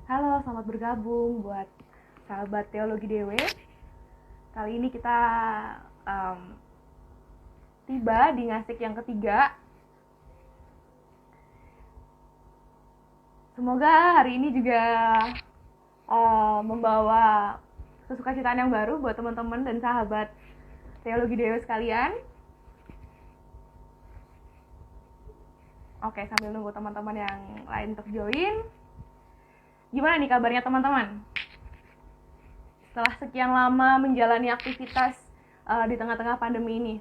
Halo, selamat bergabung buat sahabat Teologi DW. Kali ini kita um, tiba di ngasik yang ketiga. Semoga hari ini juga membawa kesukacitaaan yang baru buat teman-teman dan sahabat Teologi DW sekalian. Oke, sambil nunggu teman-teman yang lain untuk join. Gimana nih kabarnya teman-teman? Setelah sekian lama menjalani aktivitas di tengah-tengah pandemi ini.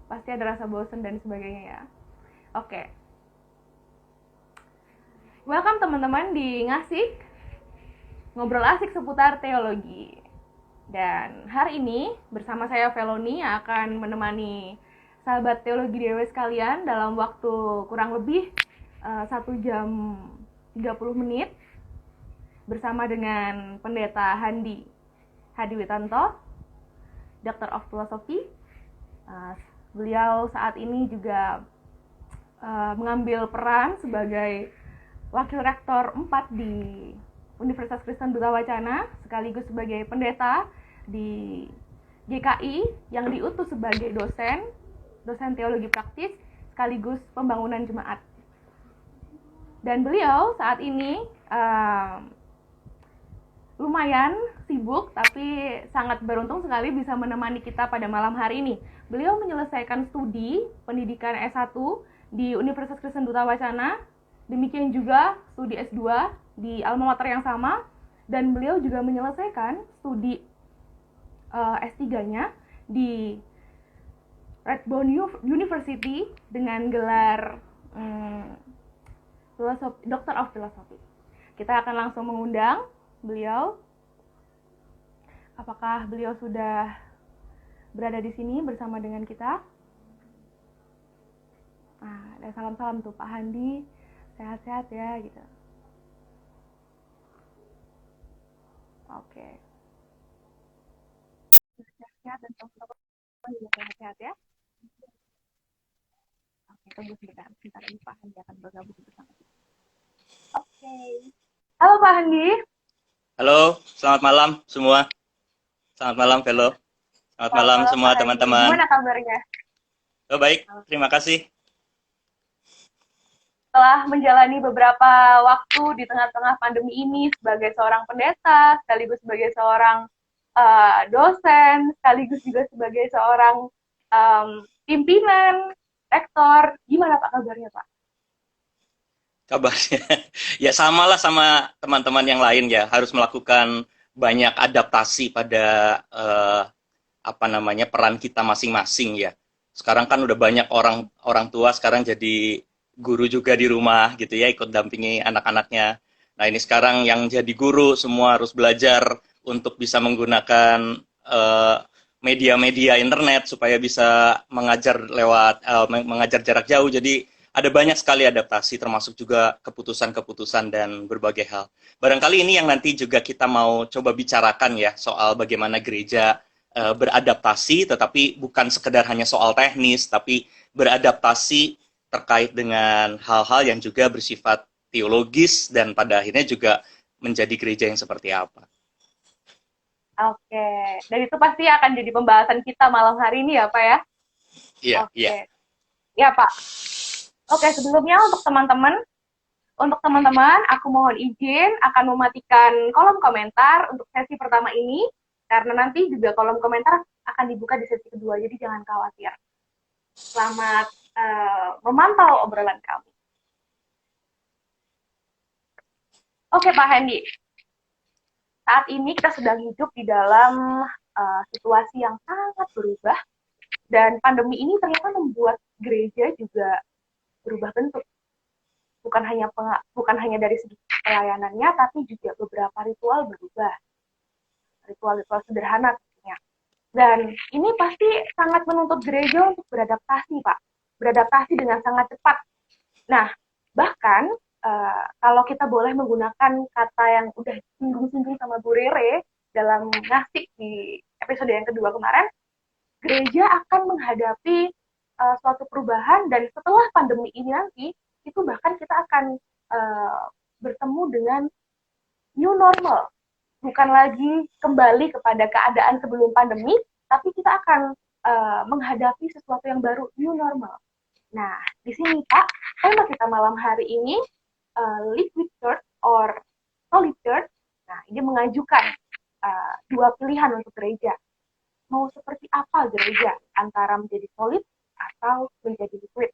Pasti ada rasa bosan dan sebagainya ya. Oke. Welcome teman-teman di Ngasik. Ngobrol asik seputar teologi. Dan hari ini bersama saya Veloni yang akan menemani sahabat teologi DW sekalian dalam waktu kurang lebih 1 jam 30 menit bersama dengan Pendeta Hadi Witanto, Doctor of Philosophy. Beliau saat ini juga mengambil peran sebagai Wakil Rektor 4 di Universitas Kristen Duta Wacana, sekaligus sebagai pendeta di GKI yang diutus sebagai dosen teologi praktis, sekaligus pembangunan jemaat. Dan beliau saat ini lumayan sibuk, tapi sangat beruntung sekali bisa menemani kita pada malam hari ini. Beliau menyelesaikan studi pendidikan S1 di Universitas Kristen Duta Wacana, demikian juga studi S2 di alma mater yang sama, dan beliau juga menyelesaikan studi S3-nya di Redbone University dengan gelar Doctor of Philosophy. Kita akan langsung mengundang beliau. Apakah beliau sudah berada di sini bersama dengan kita? Ada salam-salam tuh Pak Handi, sehat-sehat ya gitu. Oke. Sehat-sehat dan teman-teman juga sehat-sehat ya. Oke, tunggu sebentar lagi Pak Handi akan bergabung bersama kita. Oke. Halo Pak Handi. Halo, selamat malam semua. Selamat malam, Velo. Selamat malam semua Pak Handi. teman-teman. Gimana kabarnya? Oh, baik, terima kasih. Setelah menjalani beberapa waktu di tengah-tengah pandemi ini sebagai seorang pendeta, sekaligus sebagai seorang dosen, sekaligus juga sebagai seorang pimpinan, rektor, gimana Pak kabarnya Pak? Kabarnya ya samalah sama teman-teman yang lain ya, harus melakukan banyak adaptasi pada peran kita masing-masing ya. Sekarang kan udah banyak orang tua sekarang jadi guru juga di rumah gitu ya, ikut dampingi anak-anaknya. Nah, ini sekarang yang jadi guru semua harus belajar untuk bisa menggunakan media-media internet supaya bisa mengajar lewat mengajar jarak jauh. Jadi ada banyak sekali adaptasi, termasuk juga keputusan-keputusan dan berbagai hal. Barangkali ini yang nanti juga kita mau coba bicarakan ya, soal bagaimana gereja beradaptasi, tetapi bukan sekedar hanya soal teknis, tapi beradaptasi terkait dengan hal-hal yang juga bersifat teologis dan pada akhirnya juga menjadi gereja yang seperti apa. Oke, dan itu pasti akan jadi pembahasan kita malam hari ini ya Pak ya? Iya, iya. Oke, ya Pak. Oke, sebelumnya untuk teman-teman, aku mohon izin akan mematikan kolom komentar untuk sesi pertama ini, karena nanti juga kolom komentar akan dibuka di sesi kedua, jadi jangan khawatir. Selamat memantau obrolan kami. Oke Pak Hendy, saat ini kita sedang hidup di dalam situasi yang sangat berubah, dan pandemi ini ternyata membuat gereja juga berubah bentuk. Bukan hanya dari segi pelayanannya, tapi juga beberapa ritual berubah. Ritual-ritual sederhana tentunya. Dan ini pasti sangat menuntut gereja untuk beradaptasi, Pak. Beradaptasi dengan sangat cepat. Nah, bahkan kalau kita boleh menggunakan kata yang udah singgung-singgung sama Bu Rere dalam ngasik di episode yang kedua kemarin, gereja akan menghadapi suatu perubahan, dan setelah pandemi ini nanti, itu bahkan kita akan bertemu dengan new normal. Bukan lagi kembali kepada keadaan sebelum pandemi, tapi kita akan menghadapi sesuatu yang baru, new normal. Nah, di sini Kak, tema kita malam hari ini liquid church or solid church. Nah, ini mengajukan dua pilihan untuk gereja. Mau seperti apa gereja? Antara menjadi solid atau menjadi liquid.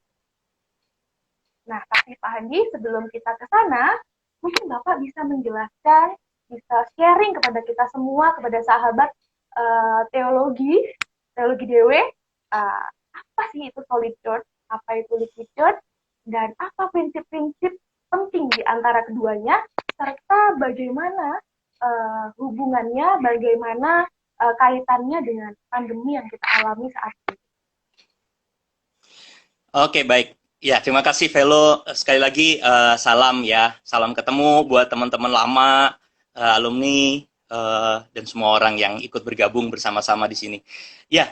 Nah, tapi Pak Handi, sebelum kita ke sana, mungkin Bapak bisa menjelaskan, bisa sharing kepada kita semua, kepada sahabat teologi DW, apa sih itu solid church, apa itu liquid church, dan apa prinsip-prinsip penting di antara keduanya, serta bagaimana hubungannya, bagaimana kaitannya dengan pandemi yang kita alami saat ini. Oke, baik. Ya, terima kasih Velo. Sekali lagi salam ya, salam ketemu buat teman-teman lama, alumni, dan semua orang yang ikut bergabung bersama-sama di sini. Ya,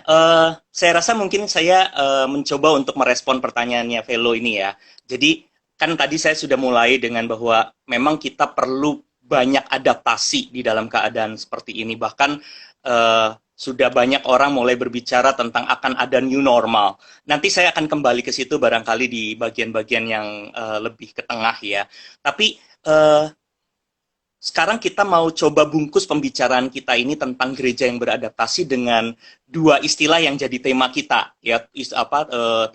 saya rasa mungkin saya mencoba untuk merespon pertanyaannya Velo ini ya. Jadi kan tadi saya sudah mulai dengan bahwa memang kita perlu banyak adaptasi di dalam keadaan seperti ini. Bahkan sudah banyak orang mulai berbicara tentang akan ada new normal. Nanti saya akan kembali ke situ barangkali di bagian-bagian yang lebih ke tengah ya. Tapi sekarang kita mau coba bungkus pembicaraan kita ini tentang gereja yang beradaptasi dengan dua istilah yang jadi tema kita ya,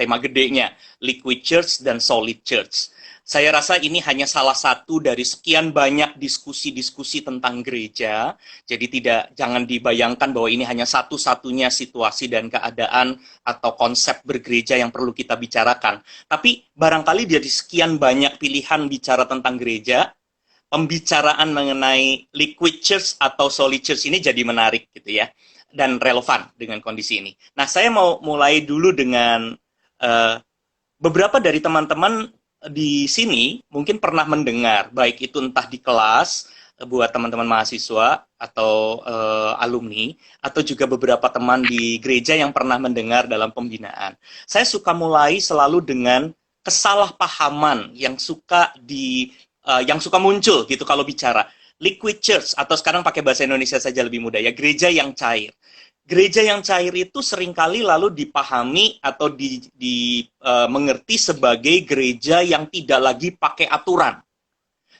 tema gedenya, liquid church dan solid church. Saya rasa ini hanya salah satu dari sekian banyak diskusi-diskusi tentang gereja. Jadi jangan dibayangkan bahwa ini hanya satu-satunya situasi dan keadaan atau konsep bergereja yang perlu kita bicarakan. Tapi barangkali dari sekian banyak pilihan bicara tentang gereja, pembicaraan mengenai liquid church atau solid church ini jadi menarik gitu ya, dan relevan dengan kondisi ini. Nah, saya mau mulai dulu dengan beberapa dari teman-teman di sini mungkin pernah mendengar, baik itu entah di kelas buat teman-teman mahasiswa atau alumni, atau juga beberapa teman di gereja yang pernah mendengar dalam pembinaan. Saya suka mulai selalu dengan kesalahpahaman yang suka muncul gitu kalau bicara liquid church, atau sekarang pakai bahasa Indonesia saja lebih mudah ya, gereja yang cair. Gereja yang cair itu seringkali lalu dipahami atau mengerti sebagai gereja yang tidak lagi pakai aturan.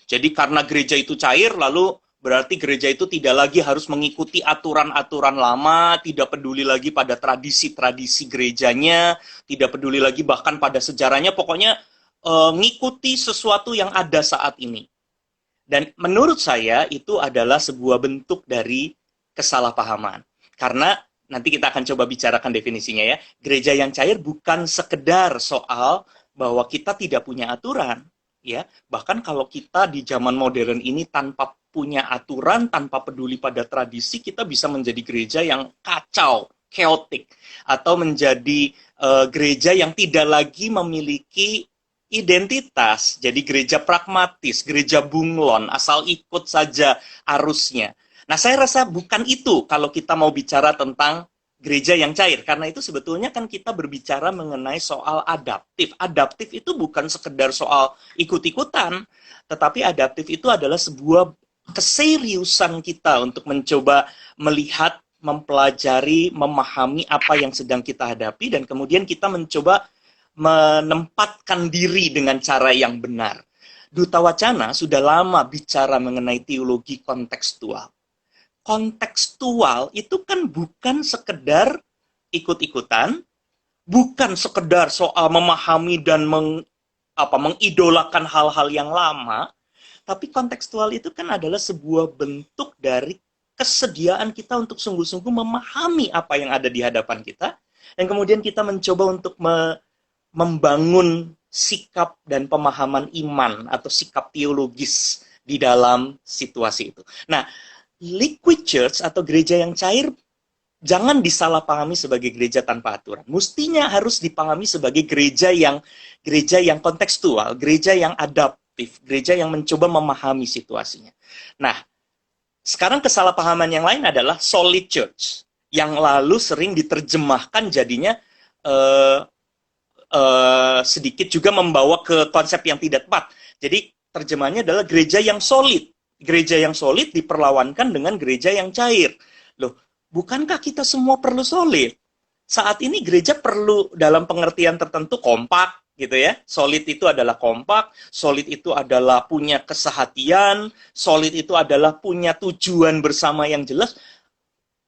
Jadi karena gereja itu cair, lalu berarti gereja itu tidak lagi harus mengikuti aturan-aturan lama, tidak peduli lagi pada tradisi-tradisi gerejanya, tidak peduli lagi bahkan pada sejarahnya, pokoknya ngikuti sesuatu yang ada saat ini. Dan menurut saya itu adalah sebuah bentuk dari kesalahpahaman. Karena nanti kita akan coba bicarakan definisinya ya. Gereja yang cair bukan sekedar soal bahwa kita tidak punya aturan, ya. Bahkan kalau kita di zaman modern ini tanpa punya aturan, tanpa peduli pada tradisi, kita bisa menjadi gereja yang kacau, chaotic, atau menjadi gereja yang tidak lagi memiliki identitas. Jadi gereja pragmatis, gereja bunglon, asal ikut saja arusnya. Nah, saya rasa bukan itu kalau kita mau bicara tentang gereja yang cair. Karena itu sebetulnya kan kita berbicara mengenai soal adaptif. Adaptif itu bukan sekedar soal ikut-ikutan, tetapi adaptif itu adalah sebuah keseriusan kita untuk mencoba melihat, mempelajari, memahami apa yang sedang kita hadapi, dan kemudian kita mencoba menempatkan diri dengan cara yang benar. Duta Wacana sudah lama bicara mengenai teologi kontekstual. Kontekstual itu kan bukan sekedar ikut-ikutan, bukan sekedar soal memahami dan mengidolakan hal-hal yang lama, tapi kontekstual itu kan adalah sebuah bentuk dari kesediaan kita untuk sungguh-sungguh memahami apa yang ada di hadapan kita, dan kemudian kita mencoba untuk membangun sikap dan pemahaman iman atau sikap teologis di dalam situasi itu. Nah, liquid church atau gereja yang cair jangan disalahpahami sebagai gereja tanpa aturan. Mestinya harus dipahami sebagai gereja yang kontekstual, gereja yang adaptif, gereja yang mencoba memahami situasinya. Nah, sekarang kesalahpahaman yang lain adalah solid church, yang lalu sering diterjemahkan jadinya sedikit juga membawa ke konsep yang tidak tepat. Jadi terjemahannya adalah gereja yang solid. Gereja yang solid diperlawankan dengan gereja yang cair. Loh, bukankah kita semua perlu solid? Saat ini gereja perlu dalam pengertian tertentu kompak, gitu ya. Solid itu adalah kompak, solid itu adalah punya kesehatian, solid itu adalah punya tujuan bersama yang jelas.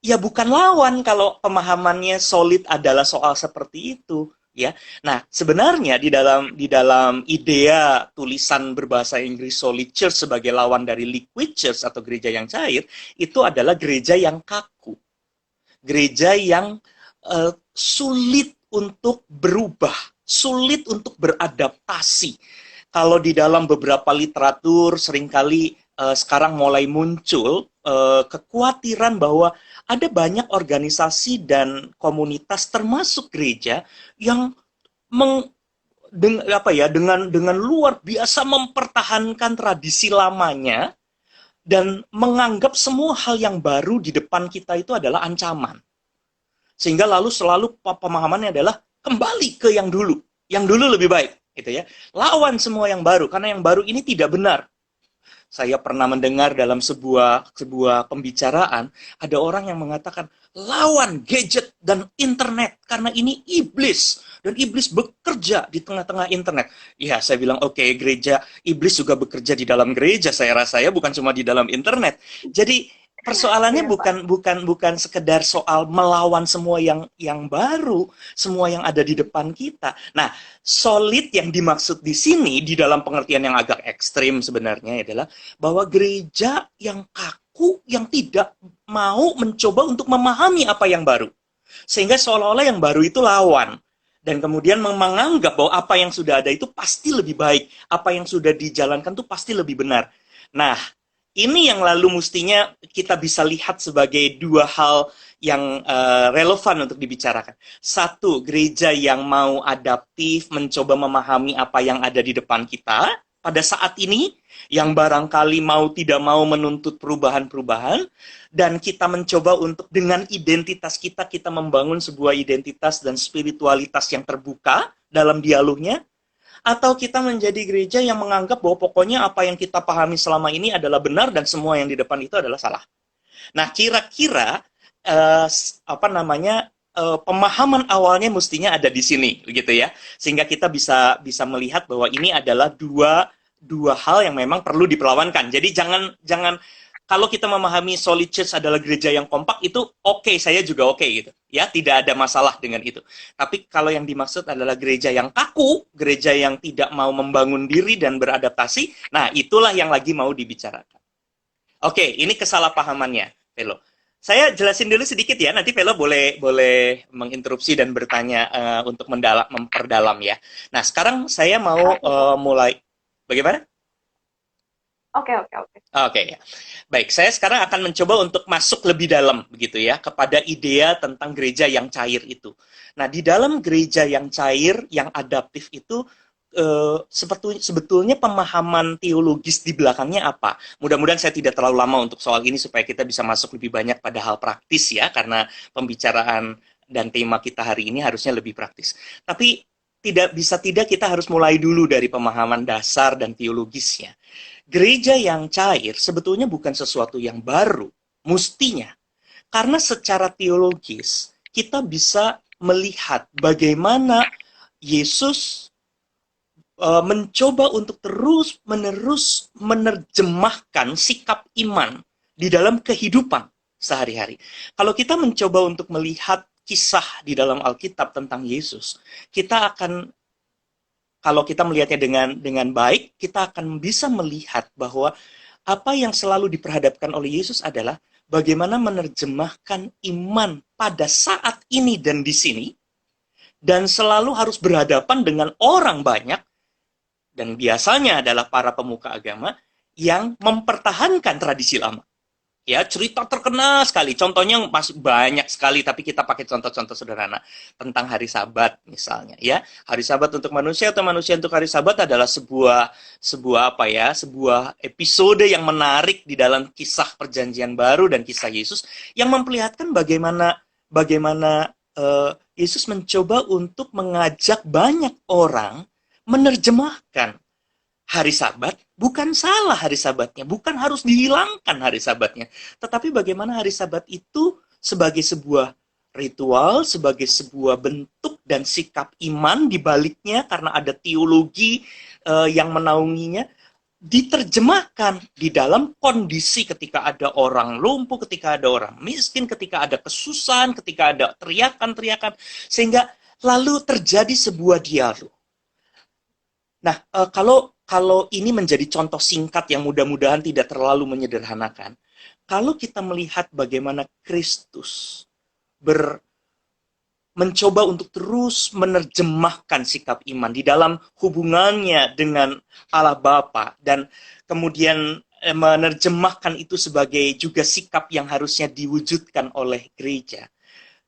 Ya bukan lawan kalau pemahamannya solid adalah soal seperti itu, ya. Nah, sebenarnya di dalam idea tulisan berbahasa Inggris solid church sebagai lawan dari liquid church atau gereja yang cair, itu adalah gereja yang kaku. Gereja yang sulit untuk berubah, sulit untuk beradaptasi. Kalau di dalam beberapa literatur seringkali sekarang mulai muncul kekhawatiran bahwa ada banyak organisasi dan komunitas termasuk gereja yang dengan luar biasa mempertahankan tradisi lamanya dan menganggap semua hal yang baru di depan kita itu adalah ancaman. Sehingga lalu selalu pemahamannya adalah kembali ke yang dulu. Yang dulu lebih baik, gitu ya. Lawan semua yang baru karena yang baru ini tidak benar. Saya pernah mendengar dalam sebuah pembicaraan, ada orang yang mengatakan, lawan gadget dan internet, karena ini iblis. Dan iblis bekerja di tengah-tengah internet. Ya, saya bilang, oke, gereja, iblis juga bekerja di dalam gereja, saya rasa ya, bukan cuma di dalam internet. Jadi, persoalannya bukan sekedar soal melawan semua yang baru, semua yang ada di depan kita. Nah, solid yang dimaksud di sini di dalam pengertian yang agak ekstrim sebenarnya adalah bahwa gereja yang kaku, yang tidak mau mencoba untuk memahami apa yang baru. Sehingga seolah-olah yang baru itu lawan. Dan kemudian menganggap bahwa apa yang sudah ada itu pasti lebih baik. Apa yang sudah dijalankan itu pasti lebih benar. Nah, ini yang lalu mestinya kita bisa lihat sebagai dua hal yang relevan untuk dibicarakan. Satu, gereja yang mau adaptif, mencoba memahami apa yang ada di depan kita pada saat ini, yang barangkali mau tidak mau menuntut perubahan-perubahan, dan kita mencoba untuk dengan identitas kita membangun sebuah identitas dan spiritualitas yang terbuka dalam dialognya. Atau kita menjadi gereja yang menganggap bahwa pokoknya apa yang kita pahami selama ini adalah benar dan semua yang di depan itu adalah salah. Nah, kira-kira pemahaman awalnya mestinya ada di sini, begitu ya, sehingga kita bisa melihat bahwa ini adalah dua hal yang memang perlu diperlawankan. Jadi jangan kalau kita memahami solid church adalah gereja yang kompak, itu oke, saya juga oke gitu. Ya, tidak ada masalah dengan itu. Tapi kalau yang dimaksud adalah gereja yang kaku, gereja yang tidak mau membangun diri dan beradaptasi, nah itulah yang lagi mau dibicarakan. Oke, ini kesalahpahamannya, Velo. Saya jelasin dulu sedikit ya, nanti Velo boleh menginterupsi dan bertanya untuk memperdalam ya. Nah, sekarang saya mau mulai. Bagaimana? Oke. Oke, ya. Baik, saya sekarang akan mencoba untuk masuk lebih dalam begitu ya kepada idea tentang gereja yang cair itu. Nah, di dalam gereja yang cair, yang adaptif itu sebetulnya pemahaman teologis di belakangnya apa? Mudah-mudahan saya tidak terlalu lama untuk soal ini supaya kita bisa masuk lebih banyak pada hal praktis ya, karena pembicaraan dan tema kita hari ini harusnya lebih praktis. Tapi tidak kita harus mulai dulu dari pemahaman dasar dan teologisnya. Gereja yang cair sebetulnya bukan sesuatu yang baru, mestinya. Karena secara teologis, kita bisa melihat bagaimana Yesus mencoba untuk terus-menerus menerjemahkan sikap iman di dalam kehidupan sehari-hari. Kalau kita mencoba untuk melihat kisah di dalam Alkitab tentang Yesus, kita akan, kalau kita melihatnya dengan baik, kita akan bisa melihat bahwa apa yang selalu diperhadapkan oleh Yesus adalah bagaimana menerjemahkan iman pada saat ini dan di sini, dan selalu harus berhadapan dengan orang banyak, dan biasanya adalah para pemuka agama yang mempertahankan tradisi lama. Ya, cerita terkenal sekali. Contohnya masih banyak sekali, tapi kita pakai contoh-contoh sederhana tentang hari Sabat misalnya, ya. Hari Sabat untuk manusia atau manusia untuk hari Sabat adalah sebuah episode yang menarik di dalam kisah Perjanjian Baru dan kisah Yesus yang memperlihatkan bagaimana Yesus mencoba untuk mengajak banyak orang menerjemahkan hari Sabat. Bukan salah hari Sabatnya, bukan harus dihilangkan hari Sabatnya, tetapi bagaimana hari Sabat itu sebagai sebuah ritual, sebagai sebuah bentuk dan sikap iman di baliknya, karena ada teologi yang menaunginya, diterjemahkan di dalam kondisi ketika ada orang lumpuh, ketika ada orang miskin, ketika ada kesusahan, ketika ada teriakan-teriakan, sehingga lalu terjadi sebuah dialog. Nah, kalau ini menjadi contoh singkat yang mudah-mudahan tidak terlalu menyederhanakan, kalau kita melihat bagaimana Kristus mencoba untuk terus menerjemahkan sikap iman di dalam hubungannya dengan Allah Bapa, dan kemudian menerjemahkan itu sebagai juga sikap yang harusnya diwujudkan oleh gereja,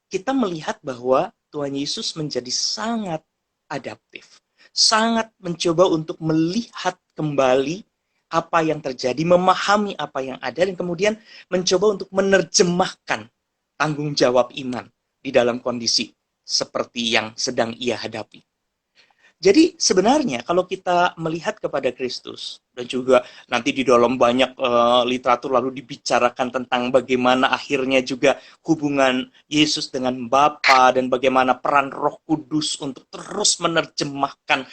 kita melihat bahwa Tuhan Yesus menjadi sangat adaptif, sangat mencoba untuk melihat kembali apa yang terjadi, memahami apa yang ada, dan kemudian mencoba untuk menerjemahkan tanggung jawab iman di dalam kondisi seperti yang sedang ia hadapi. Jadi sebenarnya kalau kita melihat kepada Kristus, dan juga nanti di dalam banyak literatur lalu dibicarakan tentang bagaimana akhirnya juga hubungan Yesus dengan Bapa, dan bagaimana peran Roh Kudus untuk terus menerjemahkan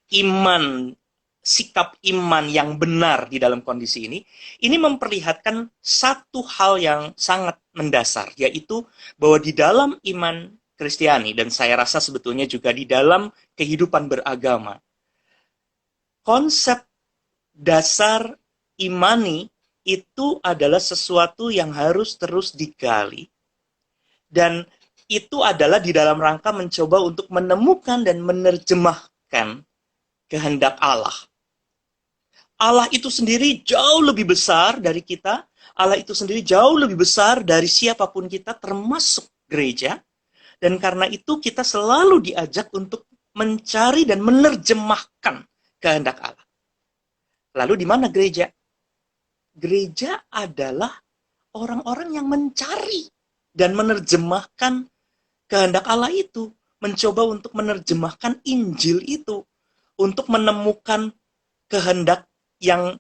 iman, sikap iman yang benar di dalam kondisi ini memperlihatkan satu hal yang sangat mendasar, yaitu bahwa di dalam iman Kristiani, dan saya rasa sebetulnya juga di dalam kehidupan beragama, konsep dasar imani itu adalah sesuatu yang harus terus digali, dan itu adalah di dalam rangka mencoba untuk menemukan dan menerjemahkan kehendak Allah. Allah itu sendiri jauh lebih besar dari kita, Allah itu sendiri jauh lebih besar dari siapapun kita, termasuk gereja. Dan karena itu kita selalu diajak untuk mencari dan menerjemahkan kehendak Allah. Lalu di mana gereja? Gereja adalah orang-orang yang mencari dan menerjemahkan kehendak Allah itu, mencoba untuk menerjemahkan Injil itu, untuk menemukan kehendak yang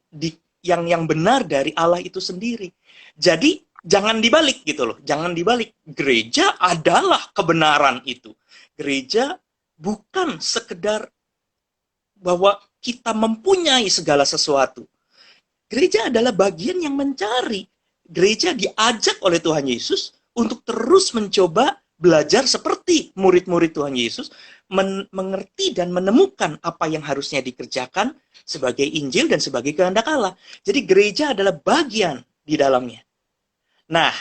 benar dari Allah itu sendiri. Jadi jangan dibalik gitu loh, jangan dibalik. Gereja adalah kebenaran itu. Gereja bukan sekedar bahwa kita mempunyai segala sesuatu. Gereja adalah bagian yang mencari. Gereja diajak oleh Tuhan Yesus untuk terus mencoba belajar seperti murid-murid Tuhan Yesus, mengerti dan menemukan apa yang harusnya dikerjakan sebagai Injil dan sebagai kehendak Allah. Jadi gereja adalah bagian di dalamnya. Nah,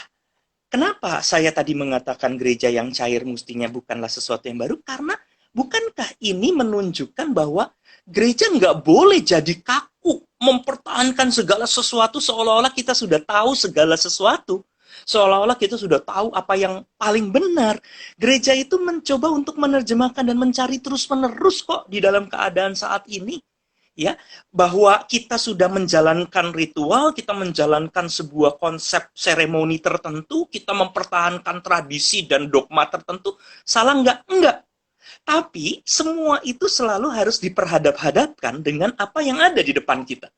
kenapa saya tadi mengatakan gereja yang cair mestinya bukanlah sesuatu yang baru? Karena bukankah ini menunjukkan bahwa gereja nggak boleh jadi kaku, mempertahankan segala sesuatu seolah-olah kita sudah tahu segala sesuatu. Seolah-olah kita sudah tahu apa yang paling benar. Gereja itu mencoba untuk menerjemahkan dan mencari terus-menerus kok di dalam keadaan saat ini. Ya, bahwa kita sudah menjalankan ritual, kita menjalankan sebuah konsep seremoni tertentu, kita mempertahankan tradisi dan dogma tertentu. Salah nggak? Enggak. Tapi semua itu selalu harus diperhadap-hadapkan dengan apa yang ada di depan kita.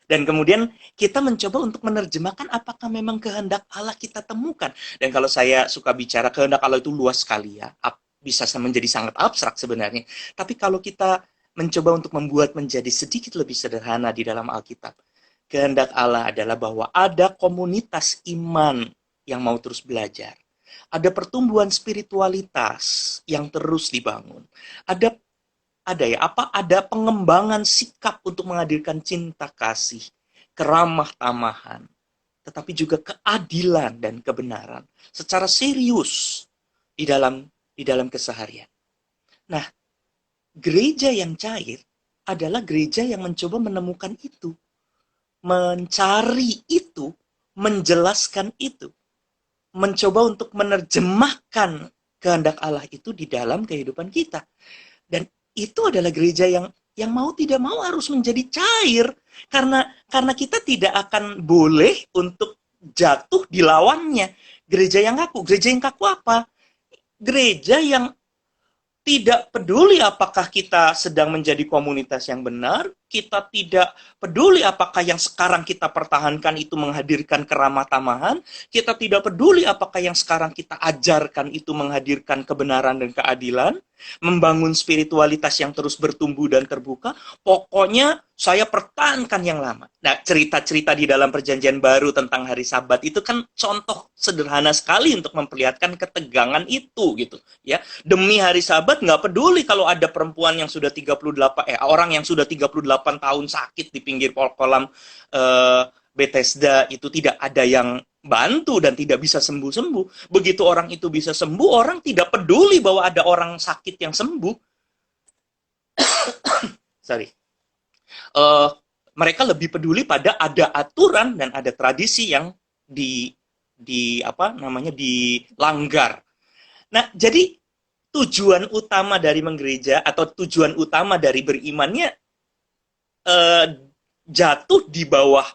Dan kemudian kita mencoba untuk menerjemahkan apakah memang kehendak Allah kita temukan. Dan kalau saya suka bicara, kehendak Allah itu luas sekali ya. Bisa menjadi sangat abstrak sebenarnya. Tapi kalau kita mencoba untuk membuat menjadi sedikit lebih sederhana di dalam Alkitab, kehendak Allah adalah bahwa ada komunitas iman yang mau terus belajar. Ada pertumbuhan spiritualitas yang terus dibangun. Ada pengembangan sikap untuk menghadirkan cinta kasih, keramah tamahan, tetapi juga keadilan dan kebenaran secara serius di dalam keseharian. Nah, gereja yang cair adalah gereja yang mencoba menemukan itu, mencari itu, menjelaskan itu, mencoba untuk menerjemahkan kehendak Allah itu di dalam kehidupan kita. Dan itu adalah gereja yang mau tidak mau harus menjadi cair, karena kita tidak akan boleh untuk jatuh di lawannya. gereja yang kaku. Gereja yang kaku apa? Gereja yang tidak peduli apakah kita sedang menjadi komunitas yang benar, kita tidak peduli apakah yang sekarang kita pertahankan itu menghadirkan keramah tamahan, kita tidak peduli apakah yang sekarang kita ajarkan itu menghadirkan kebenaran dan keadilan, membangun spiritualitas yang terus bertumbuh dan terbuka. Pokoknya saya pertahankan yang lama. Nah, cerita-cerita di dalam perjanjian baru tentang hari Sabat itu kan contoh sederhana sekali untuk memperlihatkan ketegangan itu gitu ya. Demi hari Sabat nggak peduli kalau ada perempuan yang sudah 38 orang yang sudah 38 tahun sakit di pinggir kolam Bethesda, itu tidak ada yang bantu dan tidak bisa sembuh-sembuh. Begitu orang itu bisa sembuh, orang tidak peduli bahwa ada orang sakit yang sembuh. Sorry. Mereka lebih peduli pada ada aturan dan ada tradisi yang dilanggar. Nah, jadi tujuan utama dari menggereja atau tujuan utama dari berimannya jatuh di bawah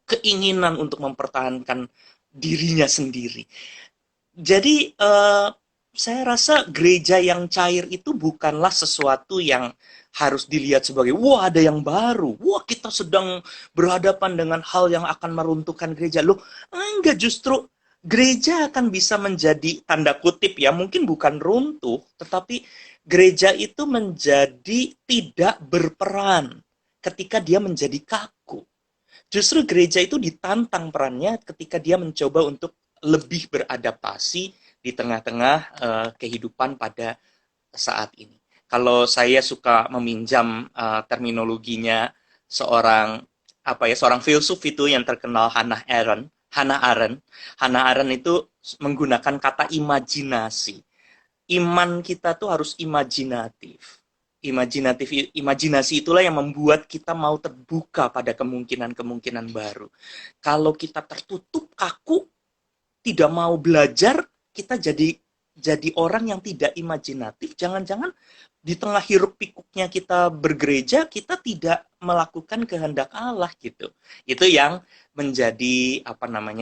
keinginan untuk mempertahankan dirinya sendiri. Jadi saya rasa gereja yang cair itu bukanlah sesuatu yang harus dilihat sebagai wah ada yang baru, wah kita sedang berhadapan dengan hal yang akan meruntuhkan gereja. Loh, enggak, justru gereja akan bisa menjadi tanda kutip ya, mungkin bukan runtuh, tetapi gereja itu menjadi tidak berperan ketika dia menjadi kaku. Justru gereja itu ditantang perannya ketika dia mencoba untuk lebih beradaptasi di tengah-tengah kehidupan pada saat ini. Kalau saya suka meminjam terminologinya seorang filsuf itu yang terkenal, Hannah Arendt. Hannah Arendt itu menggunakan kata imajinasi. Iman kita tuh harus imajinatif. Imajinasi itulah yang membuat kita mau terbuka pada kemungkinan-kemungkinan baru. Kalau kita tertutup, kaku, tidak mau belajar, kita jadi orang yang tidak imajinatif. Jangan-jangan di tengah hiruk pikuknya kita bergereja, kita tidak melakukan kehendak Allah gitu. Itu yang menjadi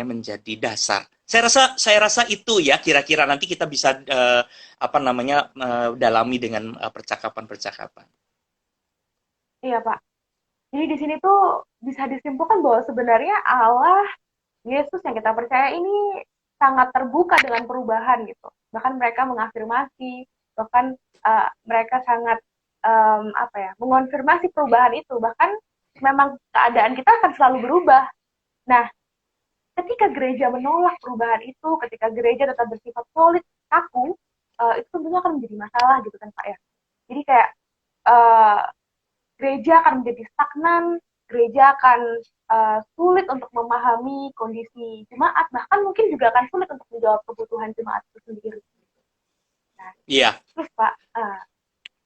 menjadi dasar. Saya rasa itu ya, kira-kira nanti kita bisa dalami dengan percakapan-percakapan. Iya, Pak. Jadi di sini tuh bisa disimpulkan bahwa sebenarnya Allah, Yesus yang kita percaya ini sangat terbuka dengan perubahan gitu. Bahkan mereka mengafirmasi, bahkan mereka sangat mengonfirmasi perubahan itu. Bahkan memang keadaan kita akan selalu berubah. Nah, ketika gereja menolak perubahan itu, ketika gereja tetap bersifat solid, kaku, itu tentunya akan menjadi masalah gitu kan Pak ya. Jadi kayak gereja akan menjadi stagnan, gereja akan sulit untuk memahami kondisi jemaat, bahkan mungkin juga akan sulit untuk menjawab kebutuhan jemaat itu sendiri. Nah, iya. Terus Pak,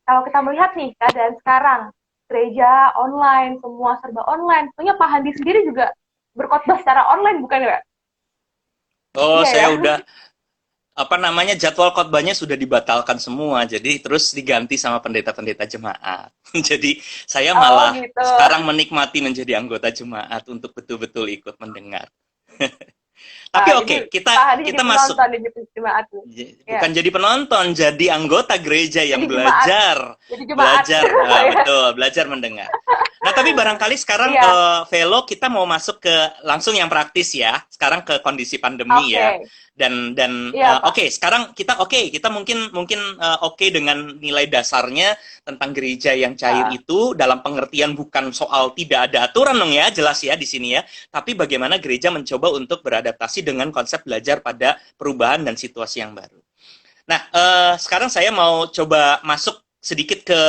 kalau kita melihat nih keadaan sekarang, gereja online, semua serba online, tentunya Pak Handi sendiri juga berkhotbah secara online, bukan ya? Oh, iya, saya ya? udah jadwal khotbahnya sudah dibatalkan semua, jadi terus diganti sama pendeta-pendeta jemaat. Jadi saya malah gitu. sekarang menikmati menjadi anggota jemaat untuk betul-betul ikut mendengar. Tapi oke, kita masuk. Bukan jadi penonton, jadi anggota gereja yang belajar, belajar mendengar. Nah, tapi barangkali sekarang Velo, kita mau masuk ke langsung yang praktis ya. Sekarang ke kondisi pandemi ya. Dan sekarang kita mungkin dengan nilai dasarnya tentang gereja yang cair itu dalam pengertian bukan soal tidak ada aturan dong ya, jelas ya di sini ya. Tapi bagaimana gereja mencoba untuk beradaptasi dengan konsep belajar pada perubahan dan situasi yang baru. Nah, sekarang saya mau coba masuk sedikit ke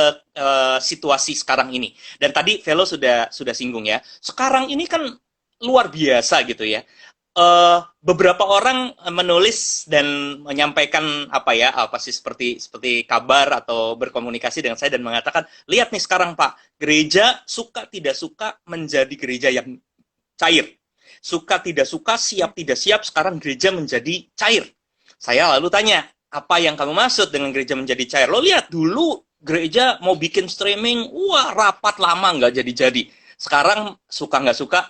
situasi sekarang ini. Dan tadi Velo sudah singgung ya. Sekarang ini kan luar biasa gitu ya. Beberapa orang menulis dan menyampaikan seperti kabar atau berkomunikasi dengan saya dan mengatakan, lihat nih sekarang Pak, gereja suka tidak suka menjadi gereja yang cair. Suka tidak suka, siap tidak siap, sekarang gereja menjadi cair. Saya lalu tanya, apa yang kamu maksud dengan gereja menjadi cair? Lo lihat dulu gereja mau bikin streaming, wah rapat lama nggak jadi-jadi. Sekarang suka nggak suka,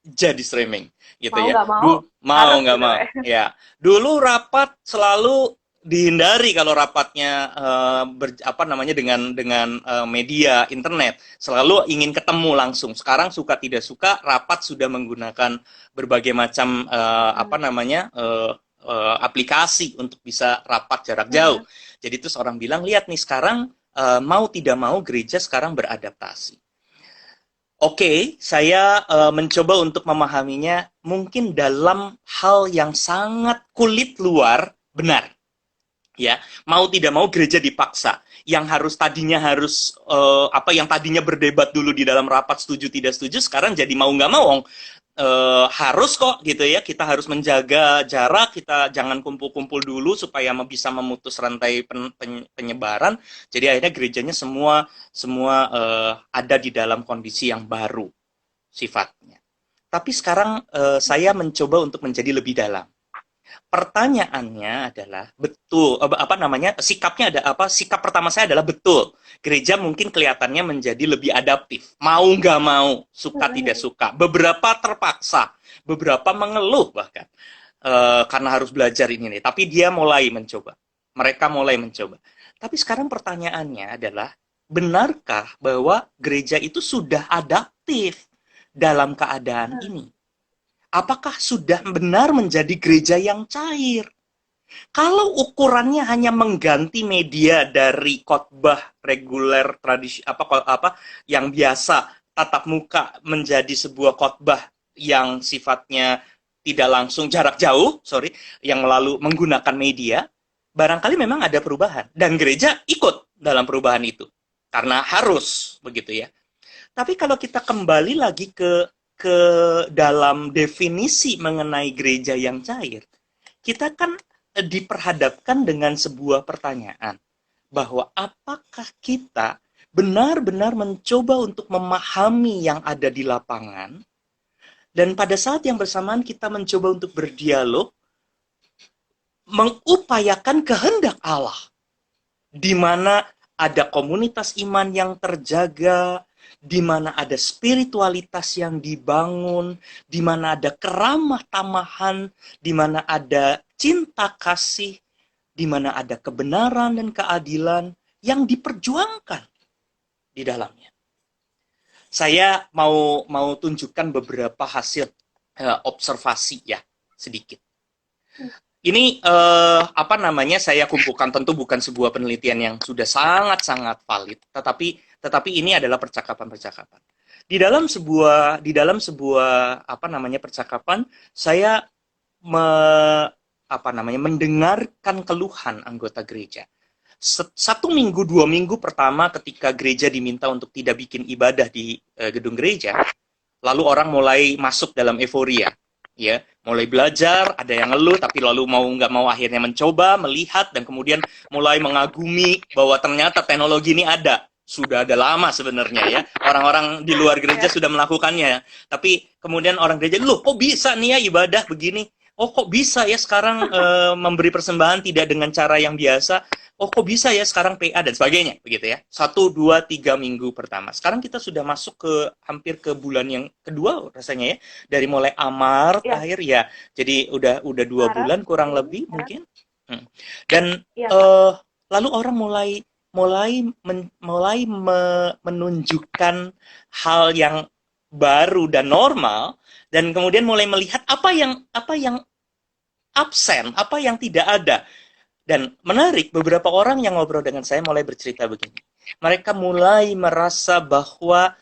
jadi streaming gitu Mau ya. nggak mau, Mau harus nggak gitu mau, ya. ya. Dulu rapat selalu dihindari kalau rapatnya apa namanya dengan media internet, selalu ingin ketemu langsung. Sekarang suka tidak suka rapat sudah menggunakan berbagai macam apa namanya aplikasi untuk bisa rapat jarak jauh. Jadi terus orang bilang, lihat nih sekarang mau tidak mau gereja sekarang beradaptasi. Oke, saya mencoba untuk memahaminya mungkin dalam hal yang sangat kulit luar, benar. Ya, mau tidak mau gereja dipaksa. Yang tadinya harus apa yang tadinya berdebat dulu di dalam rapat setuju tidak setuju, sekarang jadi mau nggak mau harus kok gitu ya, kita harus menjaga jarak, kita jangan kumpul-kumpul dulu supaya bisa memutus rantai penyebaran. Jadi akhirnya gerejanya semua ada di dalam kondisi yang baru sifatnya. Tapi sekarang saya mencoba untuk menjadi lebih dalam. Pertanyaannya adalah betul apa namanya sikapnya ada apa? Sikap pertama saya adalah betul. Gereja mungkin kelihatannya menjadi lebih adaptif. Mau nggak mau, suka tidak suka. Beberapa terpaksa, beberapa mengeluh bahkan karena harus belajar ini nih. Tapi dia mulai mencoba. Mereka mulai mencoba. Tapi sekarang pertanyaannya adalah benarkah bahwa gereja itu sudah adaptif dalam keadaan ini? Apakah sudah benar menjadi gereja yang cair? Kalau ukurannya hanya mengganti media dari khotbah reguler tradisi apa yang biasa tatap muka menjadi sebuah khotbah yang sifatnya tidak langsung jarak jauh, yang menggunakan media, barangkali memang ada perubahan dan gereja ikut dalam perubahan itu karena harus begitu ya. Tapi kalau kita kembali lagi ke dalam definisi mengenai gereja yang cair, kita kan diperhadapkan dengan sebuah pertanyaan bahwa apakah kita benar-benar mencoba untuk memahami yang ada di lapangan dan pada saat yang bersamaan kita mencoba untuk berdialog mengupayakan kehendak Allah di mana ada komunitas iman yang terjaga, di mana ada spiritualitas yang dibangun, di mana ada keramah tamahan, di mana ada cinta kasih, di mana ada kebenaran dan keadilan yang diperjuangkan di dalamnya. Saya mau tunjukkan beberapa hasil observasi ya, sedikit. Ini apa namanya saya kumpulkan, tentu bukan sebuah penelitian yang sudah sangat-sangat valid, tetapi ini adalah percakapan-percakapan. Di dalam sebuah apa namanya percakapan, saya mendengarkan keluhan anggota gereja. 1 minggu, 2 minggu pertama ketika gereja diminta untuk tidak bikin ibadah di gedung gereja, lalu orang mulai masuk dalam euforia. Ya, mulai belajar, ada yang ngeluh, tapi lalu mau nggak mau akhirnya mencoba, melihat, dan kemudian mulai mengagumi bahwa ternyata teknologi ini ada. Sudah ada lama sebenarnya ya. Orang-orang di luar gereja sudah melakukannya. Tapi kemudian orang gereja, loh kok bisa nih ya ibadah begini? Oh kok bisa ya sekarang memberi persembahan tidak dengan cara yang biasa? Oh kok bisa ya sekarang PA dan sebagainya, begitu ya. 1, 2, 3 minggu pertama. Sekarang kita sudah masuk hampir ke bulan yang kedua rasanya ya. Dari mulai Maret akhir ya. Jadi udah 2 bulan kurang lebih mungkin. Dan lalu orang mulai menunjukkan hal yang baru dan normal, dan kemudian mulai melihat apa yang absen, apa yang tidak ada. Dan menarik, beberapa orang yang ngobrol dengan saya mulai bercerita begini. Mereka mulai merasa bahwa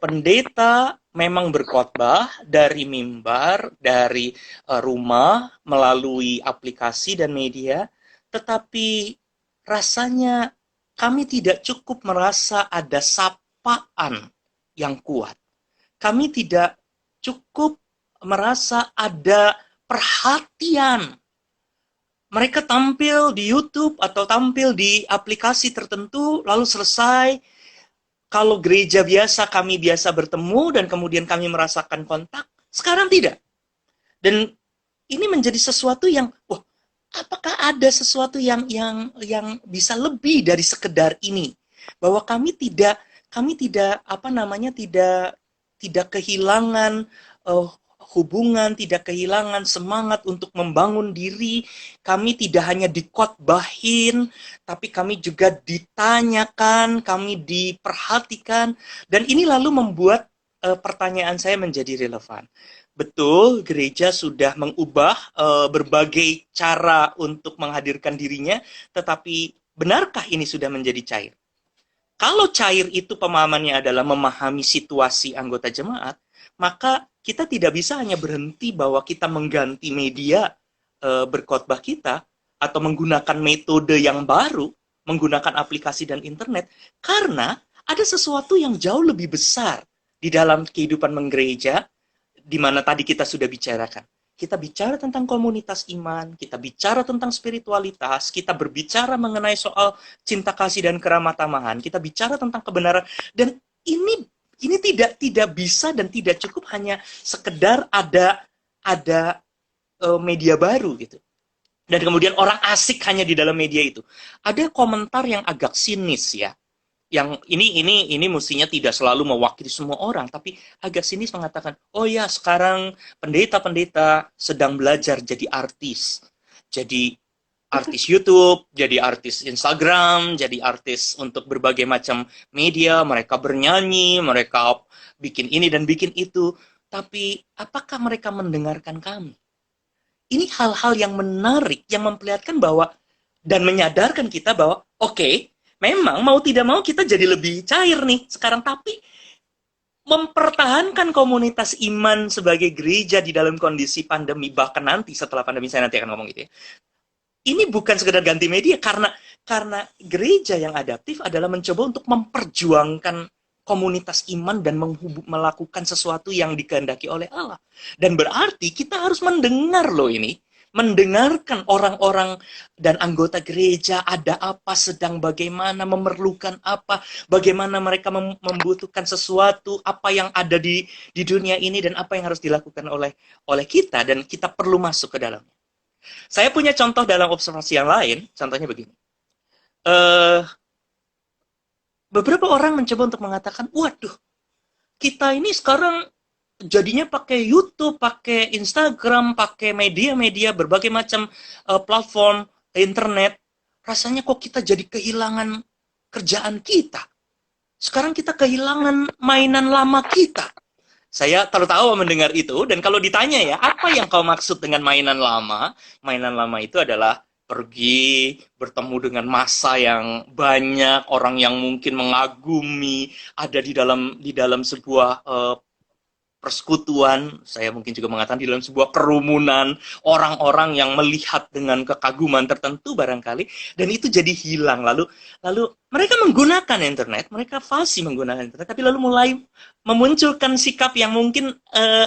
pendeta memang berkhotbah dari mimbar, dari rumah, melalui aplikasi dan media, tetapi rasanya kami tidak cukup merasa ada sapaan yang kuat. Kami tidak cukup merasa ada perhatian. Mereka tampil di YouTube atau tampil di aplikasi tertentu, lalu selesai. Kalau gereja biasa, kami biasa bertemu, dan kemudian kami merasakan kontak. Sekarang tidak. Dan ini menjadi sesuatu yang, wah, apakah ada sesuatu yang bisa lebih dari sekedar ini? Bahwa kami tidak kehilangan eh, hubungan, tidak kehilangan semangat untuk membangun diri. Kami tidak hanya dikotbahin, tapi kami juga ditanyakan, kami diperhatikan, dan ini lalu membuat pertanyaan saya menjadi relevan. Betul, gereja sudah mengubah berbagai cara untuk menghadirkan dirinya, tetapi benarkah ini sudah menjadi cair? Kalau cair itu pemahamannya adalah memahami situasi anggota jemaat, maka kita tidak bisa hanya berhenti bahwa kita mengganti media berkhotbah kita atau menggunakan metode yang baru, menggunakan aplikasi dan internet, karena ada sesuatu yang jauh lebih besar di dalam kehidupan menggereja, di mana tadi kita sudah bicarakan. Kita bicara tentang komunitas iman, kita bicara tentang spiritualitas, kita berbicara mengenai soal cinta kasih dan keramah tamahan, kita bicara tentang kebenaran, dan ini tidak bisa dan tidak cukup hanya sekedar ada media baru gitu. Dan kemudian orang asik hanya di dalam media itu. Ada komentar yang agak sinis ya, yang ini mestinya tidak selalu mewakili semua orang, tapi agak sinis mengatakan, oh ya sekarang pendeta-pendeta sedang belajar jadi artis YouTube, jadi artis Instagram, jadi artis untuk berbagai macam media, mereka bernyanyi, mereka bikin ini dan bikin itu, tapi apakah mereka mendengarkan kami? Ini hal-hal yang menarik, yang memperlihatkan bahwa, dan menyadarkan kita bahwa, oke, memang mau tidak mau kita jadi lebih cair nih sekarang, tapi mempertahankan komunitas iman sebagai gereja di dalam kondisi pandemi, bahkan nanti setelah pandemi, saya nanti akan ngomong gitu ya. Ini bukan sekedar ganti media, karena gereja yang adaptif adalah mencoba untuk memperjuangkan komunitas iman dan melakukan sesuatu yang dikehendaki oleh Allah. Dan berarti kita harus mendengar loh ini, mendengarkan orang-orang dan anggota gereja ada apa, sedang bagaimana, memerlukan apa, bagaimana mereka membutuhkan sesuatu, apa yang ada di dunia ini, dan apa yang harus dilakukan oleh kita, dan kita perlu masuk ke dalamnya. Saya punya contoh dalam observasi yang lain, contohnya begini. Beberapa orang mencoba untuk mengatakan, waduh, kita ini sekarang jadinya pakai YouTube, pakai Instagram, pakai media-media, berbagai macam platform internet. Rasanya kok kita jadi kehilangan kerjaan kita. Sekarang kita kehilangan mainan lama kita. Saya tertawa mendengar itu, dan kalau ditanya ya, apa yang kau maksud dengan mainan lama? Mainan lama itu adalah pergi, bertemu dengan massa yang banyak, orang yang mungkin mengagumi, ada di dalam sebuah persekutuan, saya mungkin juga mengatakan di dalam sebuah kerumunan, orang-orang yang melihat dengan kekaguman tertentu barangkali, dan itu jadi hilang. Lalu mereka menggunakan internet, mereka fasih menggunakan internet, tapi lalu mulai memunculkan sikap yang mungkin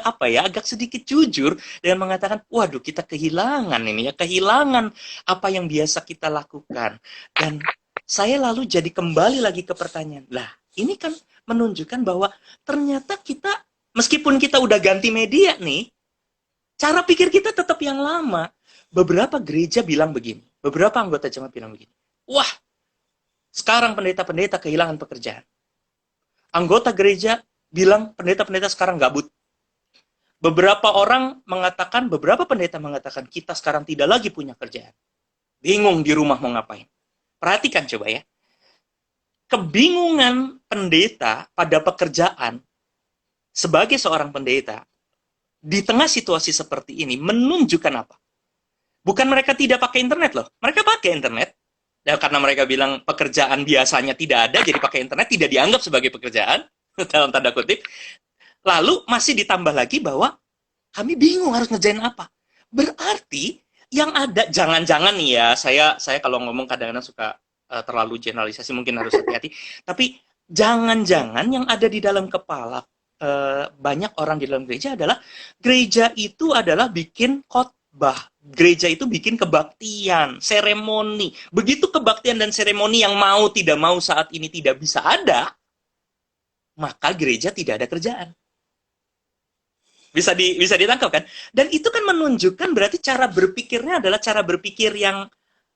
agak sedikit jujur, dan mengatakan, waduh, kita kehilangan ini ya, kehilangan apa yang biasa kita lakukan. Dan saya lalu jadi kembali lagi ke pertanyaan, lah ini kan menunjukkan bahwa ternyata kita, meskipun kita udah ganti media nih, cara pikir kita tetap yang lama. Beberapa gereja bilang begini, beberapa anggota jemaat bilang begini, wah, sekarang pendeta-pendeta kehilangan pekerjaan. Anggota gereja bilang pendeta-pendeta sekarang gabut. Beberapa pendeta mengatakan, kita sekarang tidak lagi punya kerjaan. Bingung di rumah mau ngapain. Perhatikan coba ya. Kebingungan pendeta pada pekerjaan sebagai seorang pendeta di tengah situasi seperti ini menunjukkan apa? Bukan mereka tidak pakai internet loh. Mereka pakai internet. Dan karena mereka bilang pekerjaan biasanya tidak ada, jadi pakai internet tidak dianggap sebagai pekerjaan, dalam tanda kutip. Lalu masih ditambah lagi bahwa kami bingung harus ngerjain apa. Berarti yang ada, jangan-jangan nih ya, saya kalau ngomong kadang-kadang suka terlalu generalisasi, mungkin harus hati-hati. Tapi jangan-jangan yang ada di dalam kepala banyak orang di dalam gereja adalah, gereja itu adalah bikin khotbah, gereja itu bikin kebaktian, seremoni. Begitu kebaktian dan seremoni yang mau tidak mau saat ini tidak bisa ada, maka gereja tidak ada kerjaan. Bisa ditangkap kan? Dan itu kan menunjukkan berarti cara berpikirnya adalah cara berpikir yang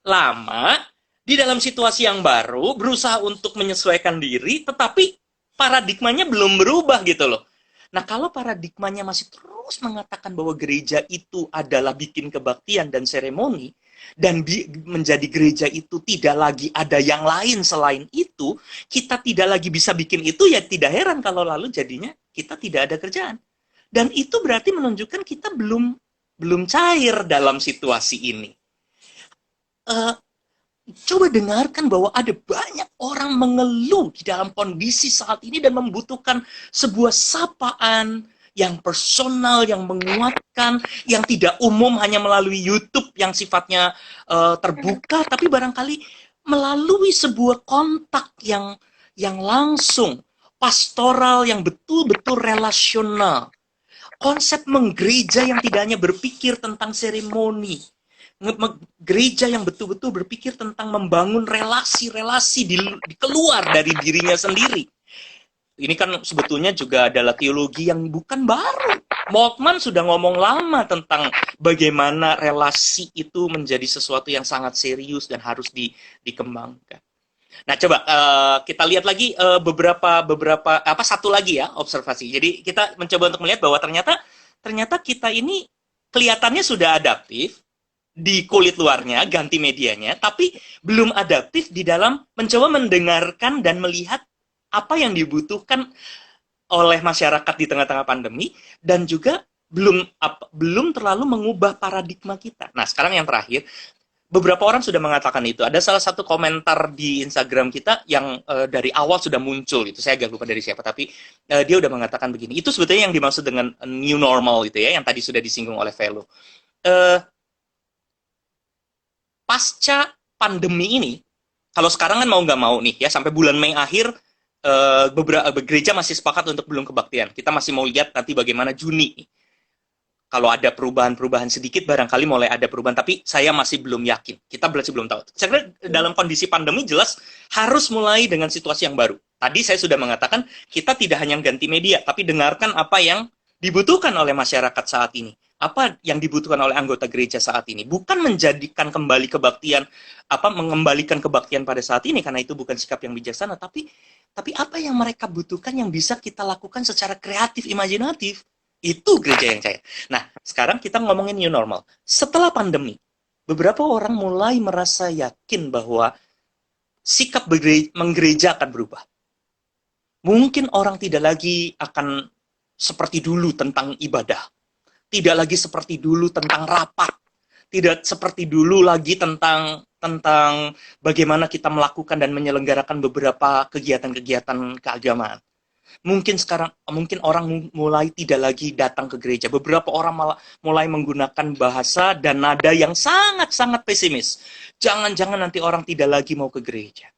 lama di dalam situasi yang baru, berusaha untuk menyesuaikan diri, tetapi paradigmanya belum berubah gitu loh. Nah, kalau paradigmanya masih terus mengatakan bahwa gereja itu adalah bikin kebaktian dan seremoni, dan menjadi gereja itu tidak lagi ada yang lain selain itu, kita tidak lagi bisa bikin itu, ya tidak heran kalau lalu jadinya kita tidak ada kerjaan. Dan itu berarti menunjukkan kita belum cair dalam situasi ini. Eh, Coba dengarkan bahwa ada banyak orang mengeluh di dalam kondisi saat ini dan membutuhkan sebuah sapaan yang personal, yang menguatkan, yang tidak umum hanya melalui YouTube yang sifatnya terbuka, tapi barangkali melalui sebuah kontak yang langsung, pastoral, yang betul-betul relasional. Konsep menggereja yang tidak hanya berpikir tentang seremoni, gereja yang betul-betul berpikir tentang membangun relasi-relasi di keluar dari dirinya sendiri. Ini kan sebetulnya juga adalah teologi yang bukan baru. Moltmann sudah ngomong lama tentang bagaimana relasi itu menjadi sesuatu yang sangat serius dan harus dikembangkan. Nah, coba kita lihat lagi beberapa satu lagi ya observasi. Jadi kita mencoba untuk melihat bahwa ternyata kita ini kelihatannya sudah adaptif di kulit luarnya, ganti medianya, tapi belum adaptif di dalam mencoba mendengarkan dan melihat apa yang dibutuhkan oleh masyarakat di tengah-tengah pandemi, dan juga belum terlalu mengubah paradigma kita. Nah, sekarang yang terakhir, beberapa orang sudah mengatakan itu. Ada salah satu komentar di Instagram kita yang dari awal sudah muncul, itu saya agak lupa dari siapa, tapi dia udah mengatakan begini. Itu sebetulnya yang dimaksud dengan new normal itu ya, yang tadi sudah disinggung oleh Velo. Pasca pandemi ini, kalau sekarang kan mau nggak mau nih ya, sampai bulan Mei akhir, beberapa gereja masih sepakat untuk belum kebaktian. Kita masih mau lihat nanti bagaimana Juni. Kalau ada perubahan-perubahan sedikit, barangkali mulai ada perubahan, tapi saya masih belum yakin. Kita masih belum tahu. Saya kira dalam kondisi pandemi jelas harus mulai dengan situasi yang baru. Tadi saya sudah mengatakan, kita tidak hanya ganti media, tapi dengarkan apa yang dibutuhkan oleh masyarakat saat ini. Apa yang dibutuhkan oleh anggota gereja saat ini. Bukan menjadikan kembali kebaktian, mengembalikan kebaktian pada saat ini, karena itu bukan sikap yang bijaksana, tapi apa yang mereka butuhkan yang bisa kita lakukan secara kreatif, imajinatif. Itu gereja yang cair. Nah, sekarang kita ngomongin new normal. Setelah pandemi, beberapa orang mulai merasa yakin bahwa sikap menggereja akan berubah. Mungkin orang tidak lagi akan seperti dulu tentang ibadah. Tidak lagi seperti dulu tentang rapat. Tidak seperti dulu lagi tentang bagaimana kita melakukan dan menyelenggarakan beberapa kegiatan-kegiatan keagamaan. Mungkin orang mulai tidak lagi datang ke gereja. Beberapa orang malah mulai menggunakan bahasa dan nada yang sangat-sangat pesimis. Jangan-jangan nanti orang tidak lagi mau ke gereja.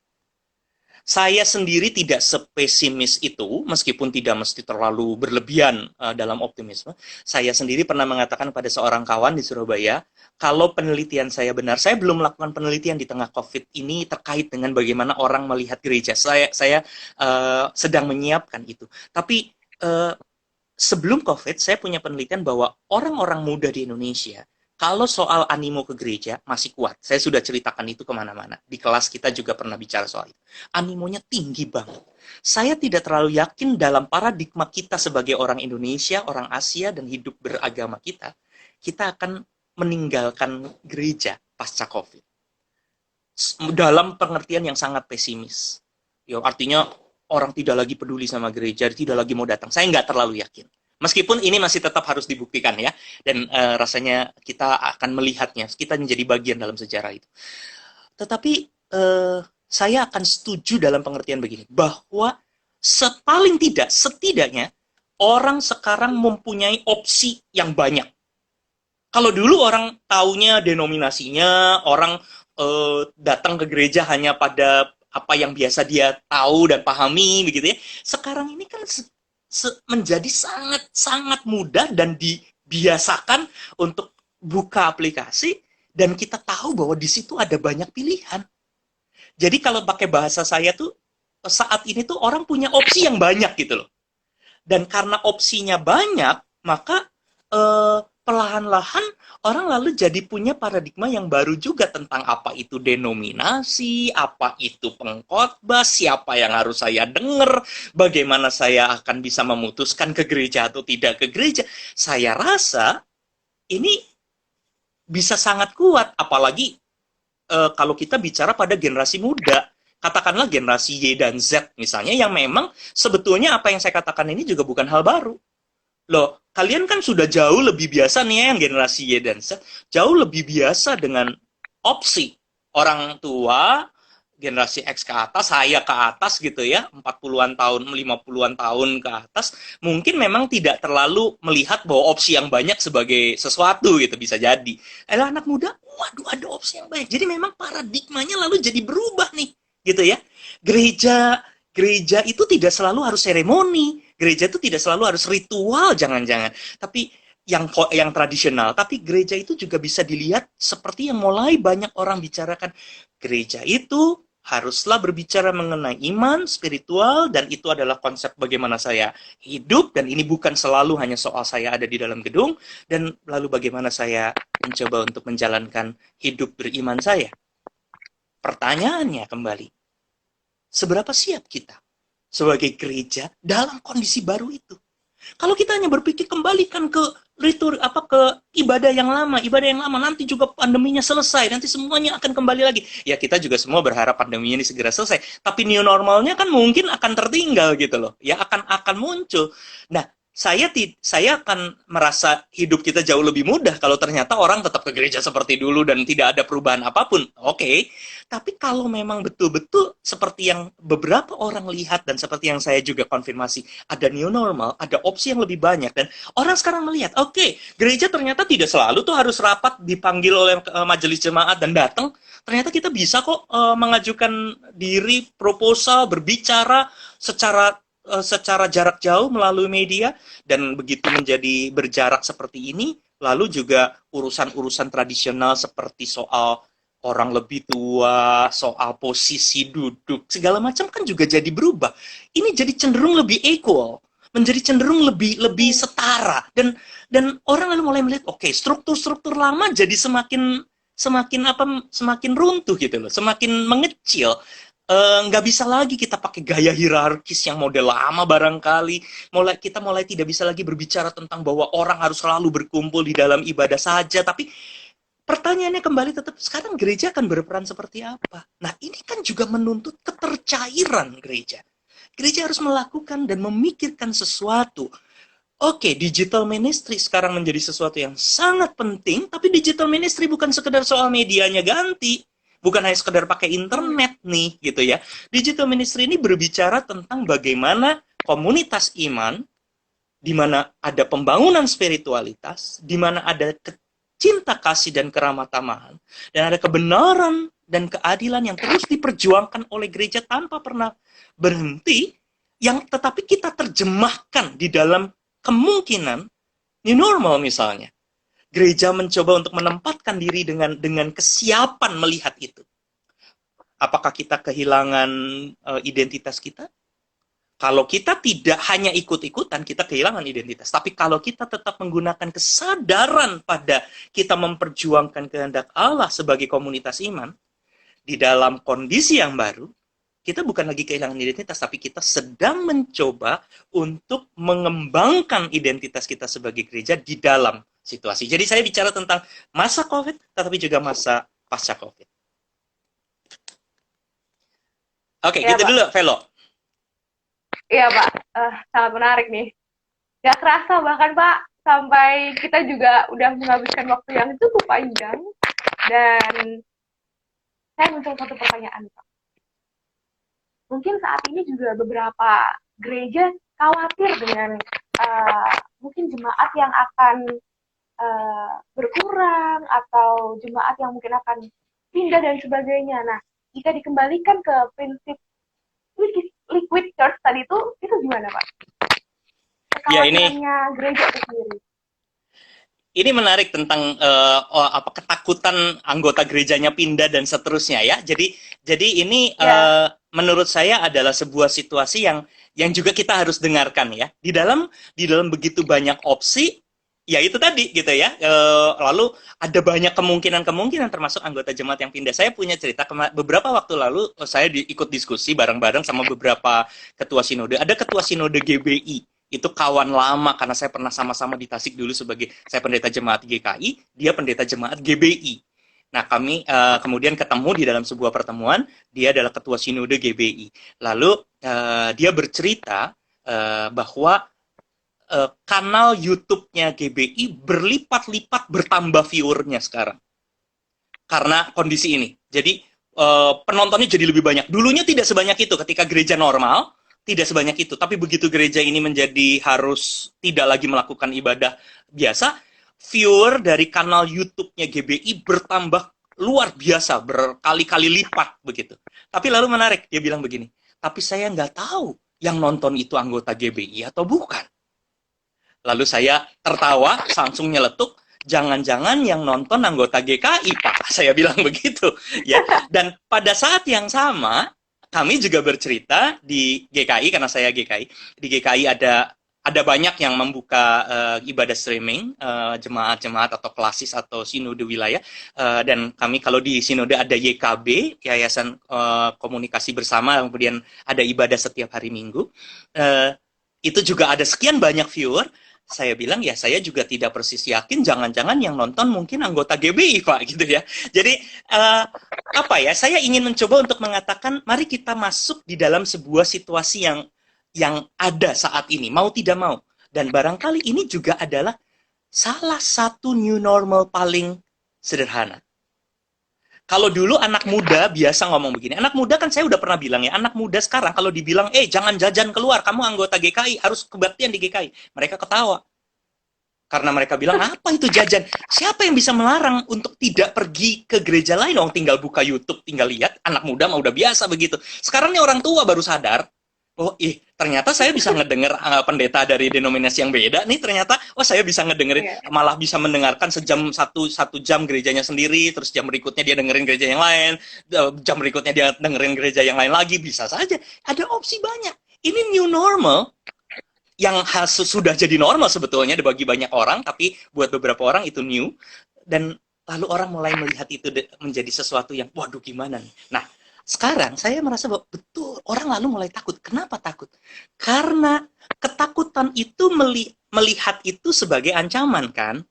Saya sendiri tidak sepesimis itu, meskipun tidak mesti terlalu berlebihan dalam optimisme. Saya sendiri pernah mengatakan pada seorang kawan di Surabaya, kalau penelitian saya benar, saya belum melakukan penelitian di tengah COVID ini terkait dengan bagaimana orang melihat gereja. Saya sedang menyiapkan itu. Tapi sebelum COVID, saya punya penelitian bahwa orang-orang muda di Indonesia, kalau soal animo ke gereja, masih kuat. Saya sudah ceritakan itu kemana-mana. Di kelas kita juga pernah bicara soal itu. Animonya tinggi banget. Saya tidak terlalu yakin dalam paradigma kita sebagai orang Indonesia, orang Asia, dan hidup beragama kita akan meninggalkan gereja pasca COVID. Dalam pengertian yang sangat pesimis. Ya, artinya orang tidak lagi peduli sama gereja, tidak lagi mau datang. Saya nggak terlalu yakin. Meskipun ini masih tetap harus dibuktikan ya, dan rasanya kita akan melihatnya, kita menjadi bagian dalam sejarah itu. Tetapi saya akan setuju dalam pengertian begini, bahwa paling tidak, setidaknya orang sekarang mempunyai opsi yang banyak. Kalau dulu orang taunya denominasinya, orang datang ke gereja hanya pada apa yang biasa dia tahu dan pahami, begitu ya. Sekarang ini kan menjadi sangat-sangat mudah dan dibiasakan untuk buka aplikasi, dan kita tahu bahwa di situ ada banyak pilihan. Jadi kalau pakai bahasa saya tuh, saat ini tuh orang punya opsi yang banyak gitu loh. Dan karena opsinya banyak, maka perlahan-lahan orang lalu jadi punya paradigma yang baru juga tentang apa itu denominasi, apa itu pengkhotbah, siapa yang harus saya dengar, bagaimana saya akan bisa memutuskan ke gereja atau tidak ke gereja. Saya rasa ini bisa sangat kuat, apalagi kalau kita bicara pada generasi muda, katakanlah generasi Y dan Z misalnya, yang memang sebetulnya apa yang saya katakan ini juga bukan hal baru. Loh, kalian kan sudah jauh lebih biasa nih ya, yang generasi Y dan Z, jauh lebih biasa dengan opsi orang tua, generasi X ke atas, saya ke atas gitu ya, 40-an tahun, 50-an tahun ke atas, mungkin memang tidak terlalu melihat bahwa opsi yang banyak sebagai sesuatu gitu, bisa jadi. Anak muda, waduh ada opsi yang banyak. Jadi memang paradigmanya lalu jadi berubah nih, gitu ya. Gereja itu tidak selalu harus seremoni, gereja itu tidak selalu harus ritual, jangan-jangan. Tapi yang tradisional, tapi gereja itu juga bisa dilihat seperti yang mulai banyak orang bicarakan. Gereja itu haruslah berbicara mengenai iman, spiritual, dan itu adalah konsep bagaimana saya hidup, dan ini bukan selalu hanya soal saya ada di dalam gedung, dan lalu bagaimana saya mencoba untuk menjalankan hidup beriman saya. Pertanyaannya kembali, seberapa siap kita sebagai gereja dalam kondisi baru itu? Kalau kita hanya berpikir kembalikan ke ke ibadah yang lama nanti juga pandeminya selesai, nanti semuanya akan kembali lagi. Ya kita juga semua berharap pandeminya ini segera selesai, tapi new normalnya kan mungkin akan tertinggal gitu loh. Ya akan muncul. Nah, saya akan merasa hidup kita jauh lebih mudah kalau ternyata orang tetap ke gereja seperti dulu dan tidak ada perubahan apapun. Oke. Tapi kalau memang betul-betul seperti yang beberapa orang lihat dan seperti yang saya juga konfirmasi, ada new normal, ada opsi yang lebih banyak, dan orang sekarang melihat, oke, gereja ternyata tidak selalu tuh harus rapat dipanggil oleh majelis jemaat dan datang. Ternyata kita bisa kok mengajukan diri, proposal, berbicara secara jarak jauh melalui media, dan begitu menjadi berjarak seperti ini, lalu juga urusan-urusan tradisional seperti soal orang lebih tua, soal posisi duduk, segala macam kan juga jadi berubah. Ini jadi cenderung lebih equal, menjadi cenderung lebih setara, dan orang lalu mulai melihat, oke, struktur-struktur lama jadi semakin runtuh gitu loh, semakin mengecil. Nggak bisa lagi kita pakai gaya hierarkis yang model lama barangkali. Kita mulai tidak bisa lagi berbicara tentang bahwa orang harus selalu berkumpul di dalam ibadah saja. Tapi pertanyaannya kembali tetap, sekarang gereja akan berperan seperti apa? Nah, ini kan juga menuntut ketercairan gereja. Gereja harus melakukan dan memikirkan sesuatu. Oke, digital ministry sekarang menjadi sesuatu yang sangat penting, tapi digital ministry bukan sekedar soal medianya ganti. Bukan hanya sekedar pakai internet nih, gitu ya. Digital ministry ini berbicara tentang bagaimana komunitas iman, di mana ada pembangunan spiritualitas, di mana ada cinta kasih dan keramah tamahan, dan ada kebenaran dan keadilan yang terus diperjuangkan oleh gereja tanpa pernah berhenti, yang tetapi kita terjemahkan di dalam kemungkinan new normal misalnya. Gereja mencoba untuk menempatkan diri dengan kesiapan melihat itu. Apakah kita kehilangan identitas kita? Kalau kita tidak hanya ikut-ikutan, kita kehilangan identitas. Tapi kalau kita tetap menggunakan kesadaran pada kita memperjuangkan kehendak Allah sebagai komunitas iman, di dalam kondisi yang baru, kita bukan lagi kehilangan identitas, tapi kita sedang mencoba untuk mengembangkan identitas kita sebagai gereja di dalam situasi. Jadi saya bicara tentang masa COVID, tetapi juga masa pasca COVID. Oke, ya, gitu Pak. Dulu, Velo. Iya, Pak. Sangat menarik nih. Gak kerasa bahkan, Pak, sampai kita juga udah menghabiskan waktu yang cukup panjang. Dan saya muncul satu pertanyaan, Pak. Mungkin saat ini juga beberapa gereja khawatir dengan mungkin jemaat yang akan berkurang, atau jemaat yang mungkin akan pindah dan sebagainya. Nah, jika dikembalikan ke prinsip liquid church tadi itu gimana, Pak? Kekhawatirannya gereja itu sendiri. Ini menarik tentang ketakutan anggota gerejanya pindah dan seterusnya ya. Jadi ini menurut saya adalah sebuah situasi yang juga kita harus dengarkan ya. Di dalam begitu banyak opsi, ya itu tadi gitu ya. Lalu ada banyak kemungkinan termasuk anggota jemaat yang pindah. Saya punya cerita beberapa waktu lalu saya ikut diskusi bareng-bareng sama beberapa ketua sinode. Ada ketua sinode GBI, itu kawan lama karena saya pernah sama-sama di Tasik dulu sebagai saya pendeta jemaat GKI, dia pendeta jemaat GBI. Nah, kami kemudian ketemu di dalam sebuah pertemuan, dia adalah ketua sinode GBI. Lalu dia bercerita bahwa kanal YouTube-nya GBI berlipat-lipat bertambah viewernya sekarang. Karena kondisi ini. Jadi penontonnya jadi lebih banyak. Dulunya tidak sebanyak itu ketika gereja normal, tidak sebanyak itu. Tapi begitu gereja ini menjadi harus tidak lagi melakukan ibadah biasa, viewer dari kanal YouTube-nya GBI bertambah luar biasa, berkali-kali lipat begitu. Tapi lalu menarik, dia bilang begini, tapi saya nggak tahu yang nonton itu anggota GBI atau bukan. Lalu saya tertawa, langsung nyeletuk, jangan-jangan yang nonton anggota GKI, Pak. Saya bilang begitu, ya. Dan pada saat yang sama, kami juga bercerita di GKI, karena saya GKI. Di GKI ada banyak yang membuka ibadah streaming, jemaat-jemaat atau klasis atau sinode wilayah. Dan kami kalau di sinode ada YKB, Yayasan Komunikasi Bersama, kemudian ada ibadah setiap hari Minggu. Itu juga ada sekian banyak viewer. Saya bilang, ya saya juga tidak persis yakin, jangan-jangan yang nonton mungkin anggota GBI, Pak, gitu ya. Jadi, apa ya, saya ingin mencoba untuk mengatakan, mari kita masuk di dalam sebuah situasi yang ada saat ini, mau tidak mau. Dan barangkali ini juga adalah salah satu new normal paling sederhana. Kalau dulu anak muda biasa ngomong begini, anak muda kan saya udah pernah bilang ya, anak muda sekarang kalau dibilang, jangan jajan keluar, kamu anggota GKI, harus kebaktian di GKI. Mereka ketawa. Karena mereka bilang, apa itu jajan? Siapa yang bisa melarang untuk tidak pergi ke gereja lain? Oh, tinggal buka YouTube, tinggal lihat, anak muda mah udah biasa begitu. Sekarang nih orang tua baru sadar, oh ternyata saya bisa ngedenger pendeta dari denominasi yang beda nih ternyata. Oh, saya bisa ngedengerin, malah bisa mendengarkan satu jam gerejanya sendiri, terus jam berikutnya dia dengerin gereja yang lain, jam berikutnya dia dengerin gereja yang lain lagi, bisa saja. Ada opsi banyak. Ini new normal yang sudah jadi normal sebetulnya bagi banyak orang, tapi buat beberapa orang itu new. Dan lalu orang mulai melihat itu menjadi sesuatu yang, waduh gimana nih. Nah, sekarang saya merasa bahwa betul, orang lalu mulai takut. Kenapa takut? Karena ketakutan itu melihat itu sebagai ancaman, kan?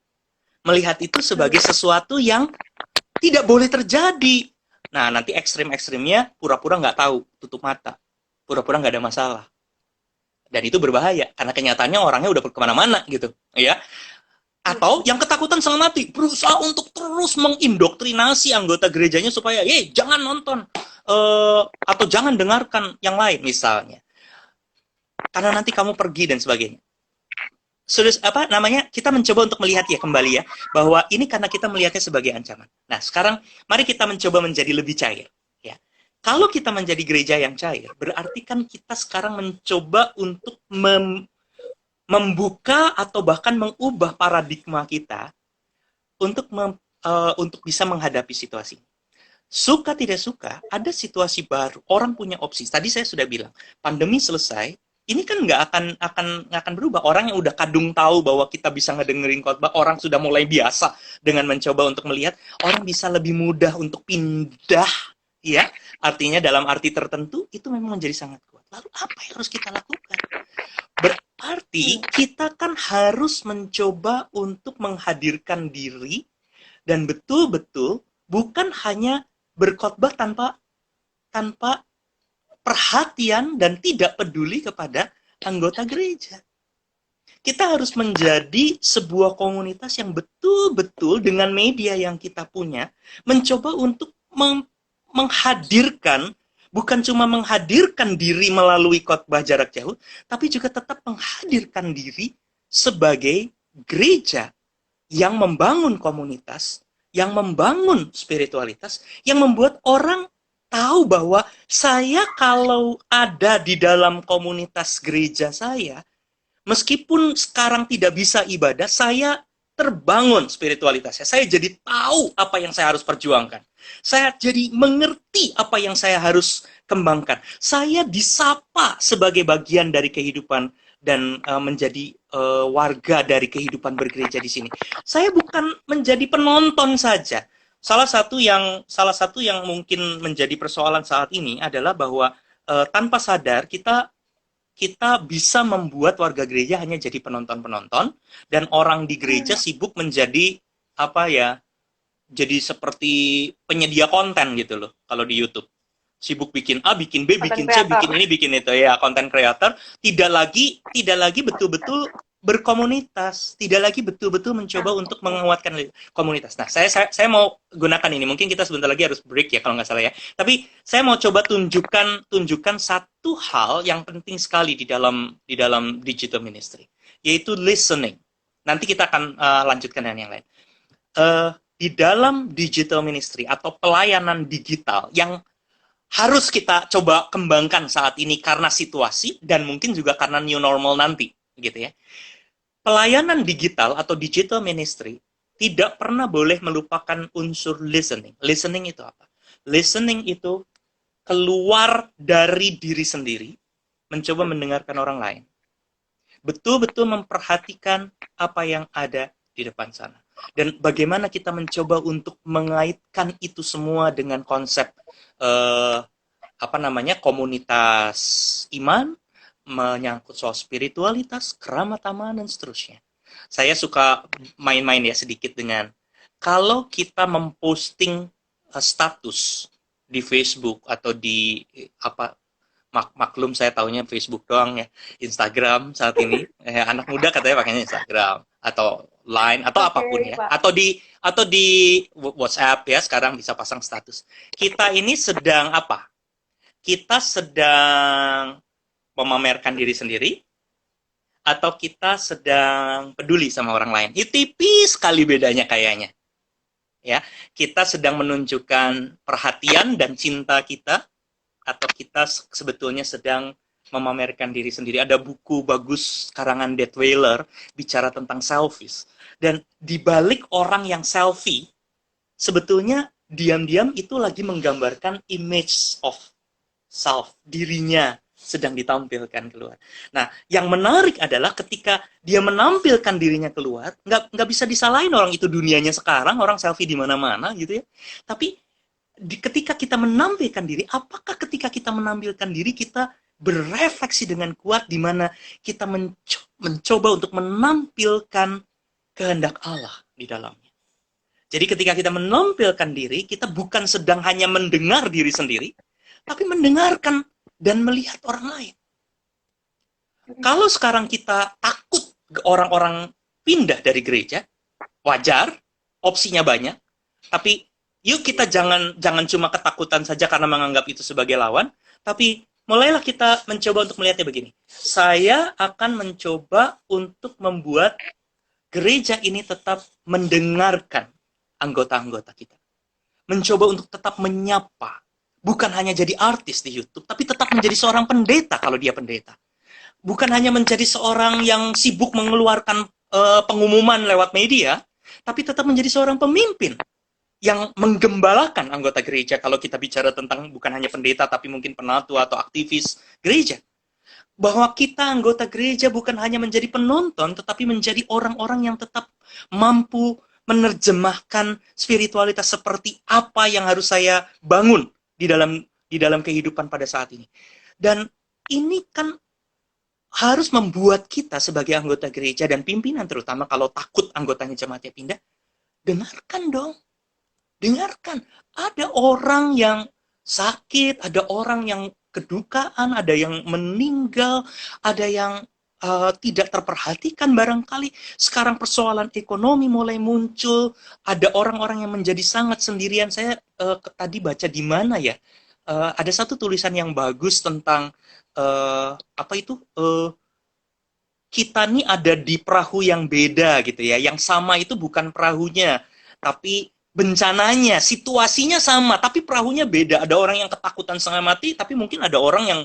Melihat itu sebagai sesuatu yang tidak boleh terjadi. Nah, nanti ekstrim-ekstrimnya pura-pura nggak tahu, tutup mata. Pura-pura nggak ada masalah. Dan itu berbahaya, karena kenyataannya orangnya udah kemana-mana, gitu. Ya. Atau yang ketakutan setengah mati, berusaha untuk terus mengindoktrinasi anggota gerejanya supaya, jangan nonton. Atau jangan dengarkan yang lain misalnya, karena nanti kamu pergi dan sebagainya. Sudah kita mencoba untuk melihat ya kembali ya bahwa ini karena kita melihatnya sebagai ancaman. Nah, sekarang mari kita mencoba menjadi lebih cair ya. Kalau kita menjadi gereja yang cair, berarti kan kita sekarang mencoba untuk membuka atau bahkan mengubah paradigma kita untuk bisa menghadapi situasi. Suka tidak suka, ada situasi baru. Orang punya opsi. Tadi saya sudah bilang, pandemi selesai, ini kan nggak akan berubah. Orang yang udah kadung tahu bahwa kita bisa ngedengerin khotbah, orang sudah mulai biasa dengan mencoba untuk melihat, orang bisa lebih mudah untuk pindah, ya. Artinya dalam arti tertentu, itu memang menjadi sangat kuat. Lalu apa yang harus kita lakukan? Berarti kita kan harus mencoba untuk menghadirkan diri dan betul-betul bukan hanya berkhotbah tanpa perhatian dan tidak peduli kepada anggota gereja. Kita harus menjadi sebuah komunitas yang betul-betul dengan media yang kita punya, mencoba untuk menghadirkan, bukan cuma menghadirkan diri melalui khotbah jarak jauh, tapi juga tetap menghadirkan diri sebagai gereja yang membangun komunitas, yang membangun spiritualitas, yang membuat orang tahu bahwa saya kalau ada di dalam komunitas gereja saya, meskipun sekarang tidak bisa ibadah, saya terbangun spiritualitasnya. Saya jadi tahu apa yang saya harus perjuangkan. Saya jadi mengerti apa yang saya harus kembangkan. Saya disapa sebagai bagian dari kehidupan dan menjadi warga dari kehidupan bergereja di sini. Saya bukan menjadi penonton saja. Salah satu yang mungkin menjadi persoalan saat ini adalah bahwa tanpa sadar kita bisa membuat warga gereja hanya jadi penonton-penonton, dan orang di gereja sibuk menjadi apa ya, jadi seperti penyedia konten gitu loh kalau di YouTube. Sibuk bikin A, bikin B, Konten bikin C, kreator. bikin ini, bikin itu ya, konten creator, tidak lagi betul-betul berkomunitas, tidak lagi betul-betul mencoba untuk menguatkan komunitas. Nah, saya mau gunakan ini. Mungkin kita sebentar lagi harus break ya kalau nggak salah ya. Tapi saya mau coba tunjukkan satu hal yang penting sekali di dalam digital ministry, yaitu listening. Nanti kita akan lanjutkan dengan yang lain. Di dalam digital ministry atau pelayanan digital yang harus kita coba kembangkan saat ini karena situasi dan mungkin juga karena new normal nanti, gitu ya. Pelayanan digital atau digital ministry tidak pernah boleh melupakan unsur listening. Listening itu apa? Listening itu keluar dari diri sendiri, mencoba mendengarkan orang lain. Betul-betul memperhatikan apa yang ada di depan sana. Dan bagaimana kita mencoba untuk mengaitkan itu semua dengan konsep komunitas iman, menyangkut soal spiritualitas, keramataman, dan seterusnya. Saya suka main-main ya sedikit dengan kalau kita memposting status di Facebook atau di maklum saya taunya Facebook doang ya, Instagram saat ini anak muda katanya pakainya Instagram atau Line atau apapun ya, Pak. atau di WhatsApp ya, sekarang bisa pasang status. Kita ini sedang apa? Kita sedang memamerkan diri sendiri atau kita sedang peduli sama orang lain? Itu tipis sekali bedanya kayaknya. Ya, kita sedang menunjukkan perhatian dan cinta kita atau kita sebetulnya sedang memamerkan diri sendiri. Ada buku bagus karangan Dave Weiler bicara tentang selfies. Dan di balik orang yang selfie, sebetulnya diam-diam itu lagi menggambarkan image of self, dirinya sedang ditampilkan keluar. Nah, yang menarik adalah ketika dia menampilkan dirinya keluar, nggak bisa disalahin orang itu dunianya sekarang, orang selfie di mana-mana gitu ya. Tapi ketika kita menampilkan diri, apakah ketika kita menampilkan diri kita berefleksi dengan kuat di mana kita mencoba untuk menampilkan kehendak Allah di dalamnya. Jadi ketika kita menampilkan diri, kita bukan sedang hanya mendengar diri sendiri, tapi mendengarkan dan melihat orang lain. Kalau sekarang kita takut orang-orang pindah dari gereja, wajar, opsinya banyak, tapi yuk kita jangan cuma ketakutan saja karena menganggap itu sebagai lawan, tapi mulailah kita mencoba untuk melihatnya begini. Saya akan mencoba untuk membuat gereja ini tetap mendengarkan anggota-anggota kita. Mencoba untuk tetap menyapa. Bukan hanya jadi artis di YouTube, tapi tetap menjadi seorang pendeta kalau dia pendeta. Bukan hanya menjadi seorang yang sibuk mengeluarkan pengumuman lewat media, tapi tetap menjadi seorang pemimpin yang menggembalakan anggota gereja kalau kita bicara tentang bukan hanya pendeta, tapi mungkin penatua atau aktivis gereja. Bahwa kita anggota gereja bukan hanya menjadi penonton, tetapi menjadi orang-orang yang tetap mampu menerjemahkan spiritualitas seperti apa yang harus saya bangun di dalam kehidupan pada saat ini. Dan ini kan harus membuat kita sebagai anggota gereja dan pimpinan, terutama kalau takut anggotanya jemaatnya pindah, dengarkan dong. Dengarkan. Ada orang yang sakit, ada orang yang kedukaan, ada yang meninggal, ada yang tidak terperhatikan barangkali. Sekarang persoalan ekonomi mulai muncul, ada orang-orang yang menjadi sangat sendirian. Saya tadi baca di mana ya, ada satu tulisan yang bagus tentang kita nih ada di perahu yang beda gitu ya. Yang sama itu bukan perahunya, tapi bencananya, situasinya sama, tapi perahunya beda. Ada orang yang ketakutan setengah mati, tapi mungkin ada orang yang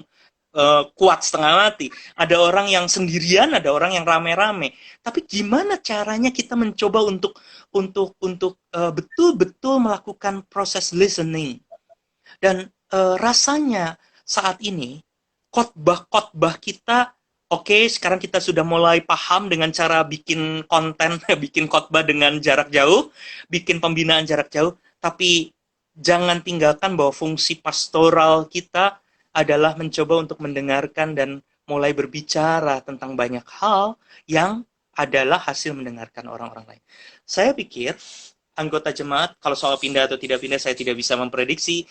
kuat setengah mati. Ada orang yang sendirian, ada orang yang rame-rame. Tapi gimana caranya kita mencoba untuk betul-betul melakukan proses listening. Dan rasanya saat ini khotbah-khotbah kita Oke, sekarang kita sudah mulai paham dengan cara bikin konten, bikin khotbah dengan jarak jauh, bikin pembinaan jarak jauh, tapi jangan tinggalkan bahwa fungsi pastoral kita adalah mencoba untuk mendengarkan dan mulai berbicara tentang banyak hal yang adalah hasil mendengarkan orang-orang lain. Saya pikir anggota jemaat, kalau soal pindah atau tidak pindah, saya tidak bisa memprediksi,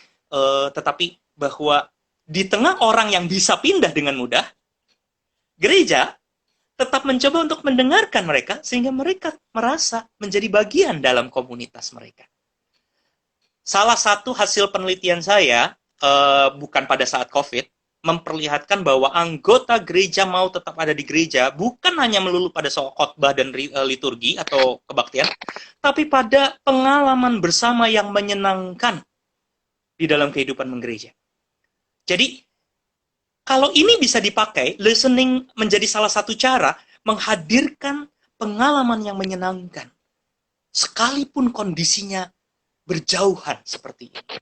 tetapi bahwa di tengah orang yang bisa pindah dengan mudah, gereja tetap mencoba untuk mendengarkan mereka sehingga mereka merasa menjadi bagian dalam komunitas mereka. Salah satu hasil penelitian saya, bukan pada saat COVID, memperlihatkan bahwa anggota gereja mau tetap ada di gereja bukan hanya melulu pada soal khotbah dan liturgi atau kebaktian, tapi pada pengalaman bersama yang menyenangkan di dalam kehidupan menggereja. Jadi kalau ini bisa dipakai, listening menjadi salah satu cara menghadirkan pengalaman yang menyenangkan. Sekalipun kondisinya berjauhan seperti ini.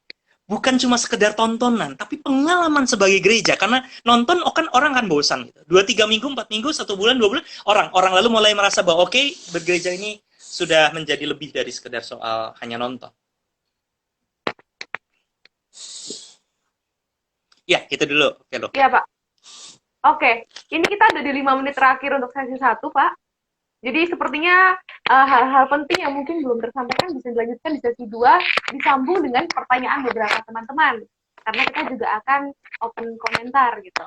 Bukan cuma sekedar tontonan, tapi pengalaman sebagai gereja. Karena nonton kan orang kan bosan. Gitu. 2-3 minggu, 4 minggu, 1 bulan, 2 bulan, orang lalu mulai merasa bahwa oke, bergereja ini sudah menjadi lebih dari sekedar soal hanya nonton. Ya, itu dulu, Velo. Iya, Pak. Oke, ini kita ada di 5 menit terakhir untuk sesi 1, Pak. Jadi sepertinya hal-hal penting yang mungkin belum tersampaikan bisa dilanjutkan di sesi 2, disambung dengan pertanyaan beberapa teman-teman. Karena kita juga akan open komentar gitu.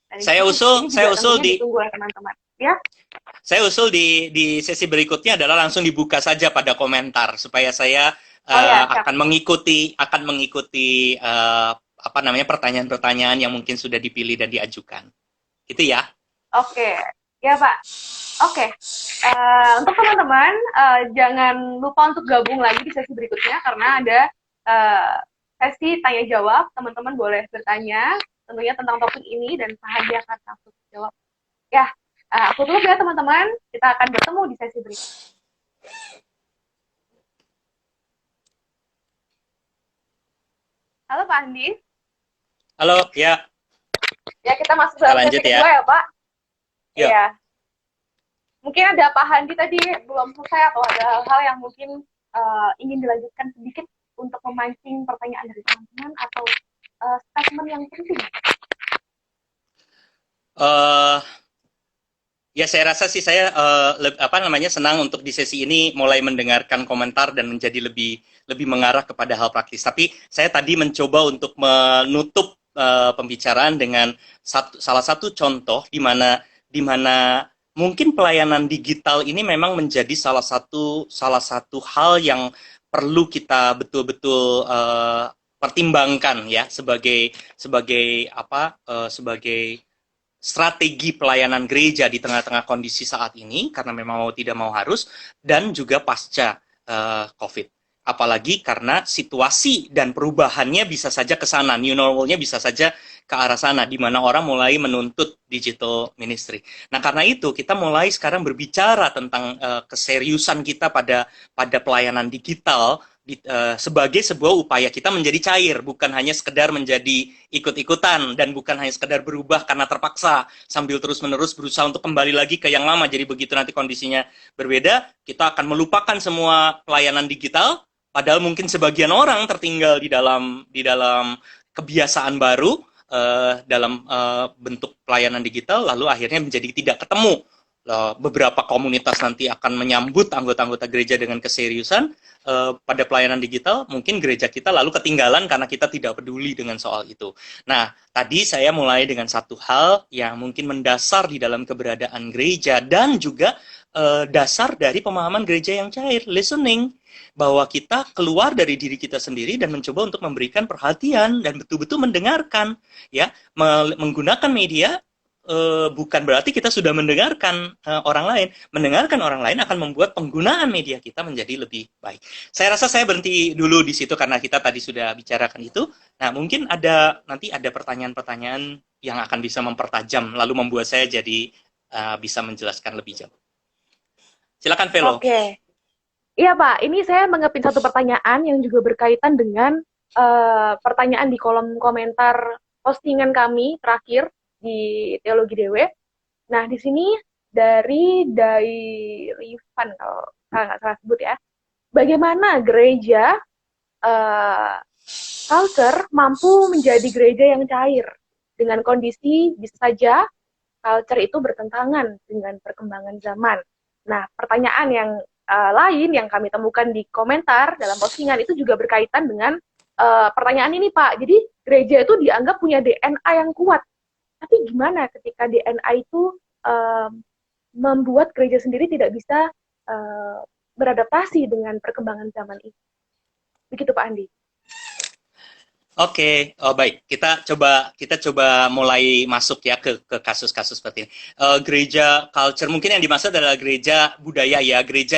Dan Saya usul di ditunggu oleh teman-teman. Ya? Saya usul di sesi berikutnya adalah langsung dibuka saja pada komentar supaya saya akan mengikuti apa namanya pertanyaan-pertanyaan yang mungkin sudah dipilih dan diajukan. Gitu ya. Oke. Ya, Pak. Oke. Untuk teman-teman jangan lupa untuk gabung lagi di sesi berikutnya karena ada sesi tanya jawab. Teman-teman boleh bertanya tentunya tentang topik ini dan Pak Hadi akan langsung jawab. Ya. Aku tutup ya teman-teman, kita akan bertemu di sesi berikutnya. Halo Pak Andi. Halo, ya. Ya kita masuk dalam sesi kedua ya Pak. Iya. Mungkin ada Pak Handi tadi belum selesai atau ada hal-hal yang mungkin ingin dilanjutkan sedikit untuk memancing pertanyaan dari teman-teman atau statement yang penting. Ya saya rasa sih saya senang untuk di sesi ini mulai mendengarkan komentar dan menjadi lebih mengarah kepada hal praktis. Tapi saya tadi mencoba untuk menutup pembicaraan dengan salah satu contoh di mana mungkin pelayanan digital ini memang menjadi salah satu hal yang perlu kita betul-betul pertimbangkan ya sebagai strategi pelayanan gereja di tengah-tengah kondisi saat ini karena memang mau tidak mau harus dan juga pasca COVID. Apalagi karena situasi dan perubahannya bisa saja ke sana, new normalnya bisa saja ke arah sana, di mana orang mulai menuntut digital ministry. Nah, karena itu kita mulai sekarang berbicara tentang keseriusan kita pada pelayanan digital sebagai sebuah upaya kita menjadi cair, bukan hanya sekedar menjadi ikut-ikutan dan bukan hanya sekedar berubah karena terpaksa sambil terus-menerus berusaha untuk kembali lagi ke yang lama. Jadi begitu nanti kondisinya berbeda, kita akan melupakan semua pelayanan digital. Padahal mungkin sebagian orang tertinggal di dalam kebiasaan baru dalam bentuk pelayanan digital, lalu akhirnya menjadi tidak ketemu. Beberapa komunitas nanti akan menyambut anggota-anggota gereja dengan keseriusan pada pelayanan digital, mungkin gereja kita lalu ketinggalan karena kita tidak peduli dengan soal itu. Nah, tadi saya mulai dengan satu hal yang mungkin mendasar di dalam keberadaan gereja dan juga dasar dari pemahaman gereja yang cair, listening. Bahwa kita keluar dari diri kita sendiri dan mencoba untuk memberikan perhatian dan betul-betul mendengarkan, ya, menggunakan media. Bukan berarti kita sudah mendengarkan orang lain. Mendengarkan orang lain akan membuat penggunaan media kita menjadi lebih baik. Saya rasa saya berhenti dulu di situ karena kita tadi sudah bicarakan itu. Nah, mungkin nanti ada pertanyaan-pertanyaan yang akan bisa mempertajam, lalu membuat saya jadi bisa menjelaskan lebih jauh. Silakan, Velo. Oke. Iya, Pak. Ini saya mengepin satu pertanyaan yang juga berkaitan dengan pertanyaan di kolom komentar postingan kami terakhir di Teologi Dewe. Nah, di sini dari Rifan kalau nggak salah sebut ya, bagaimana gereja uh, culture mampu menjadi gereja yang cair dengan kondisi bisa saja culture itu bertentangan dengan perkembangan zaman. Nah, pertanyaan yang lain yang kami temukan di komentar dalam postingan itu juga berkaitan dengan pertanyaan ini, Pak. Jadi, gereja itu dianggap punya DNA yang kuat. Tapi gimana ketika DNA itu membuat gereja sendiri tidak bisa uh, beradaptasi dengan perkembangan zaman ini? Begitu, Pak Andi. Oke, oh baik. Kita coba mulai masuk ya ke kasus-kasus seperti ini. Gereja culture mungkin yang dimaksud adalah gereja budaya ya, gereja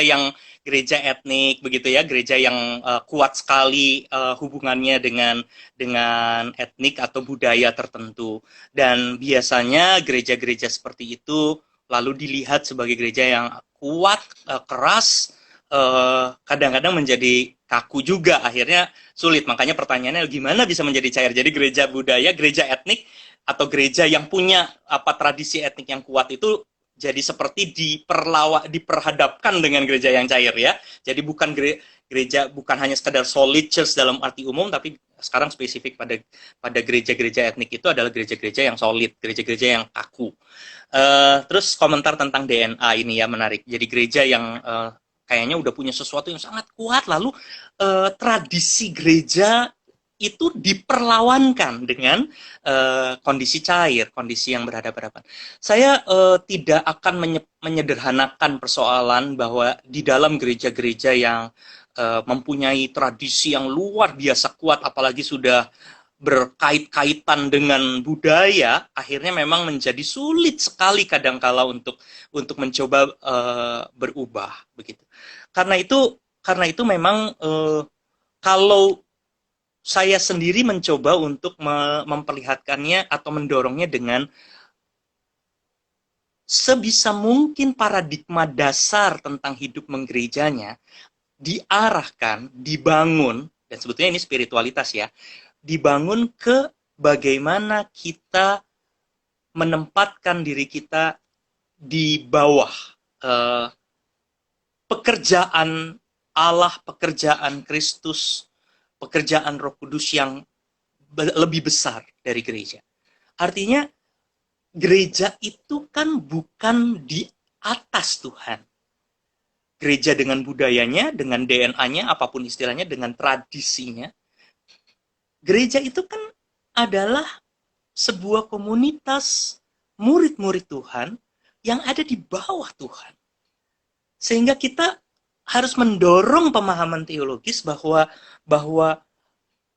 etnik begitu ya, gereja yang kuat sekali hubungannya dengan etnik atau budaya tertentu. Dan biasanya gereja-gereja seperti itu lalu dilihat sebagai gereja yang kuat, keras, kadang-kadang menjadi kaku juga, akhirnya sulit. Makanya pertanyaannya gimana bisa menjadi cair. Jadi gereja budaya, gereja etnik, atau gereja yang punya tradisi etnik yang kuat itu jadi seperti diperhadapkan dengan gereja yang cair ya. Jadi bukan gereja bukan hanya sekedar solid church dalam arti umum, tapi sekarang spesifik pada gereja-gereja etnik itu adalah gereja-gereja yang solid, gereja-gereja yang kaku. Terus komentar tentang DNA ini ya menarik. Jadi gereja yang kayaknya udah punya sesuatu yang sangat kuat, lalu tradisi gereja itu diperlawankan dengan kondisi cair, kondisi yang berhadapan-hadapan. Saya tidak akan menyederhanakan persoalan bahwa di dalam gereja-gereja yang mempunyai tradisi yang luar biasa kuat, apalagi sudah berkait-kaitan dengan budaya, akhirnya memang menjadi sulit sekali kadangkala untuk mencoba berubah begitu. Karena itu memang kalau saya sendiri mencoba untuk memperlihatkannya atau mendorongnya dengan sebisa mungkin paradigma dasar tentang hidup menggerejanya diarahkan, dibangun, dan sebetulnya ini spiritualitas ya, dibangun ke bagaimana kita menempatkan diri kita di bawah pekerjaan Allah, pekerjaan Kristus, pekerjaan Roh Kudus yang lebih besar dari gereja. Artinya gereja itu kan bukan di atas Tuhan. Gereja dengan budayanya, dengan DNA-nya, apapun istilahnya, dengan tradisinya, gereja itu kan adalah sebuah komunitas murid-murid Tuhan yang ada di bawah Tuhan. Sehingga kita harus mendorong pemahaman teologis bahwa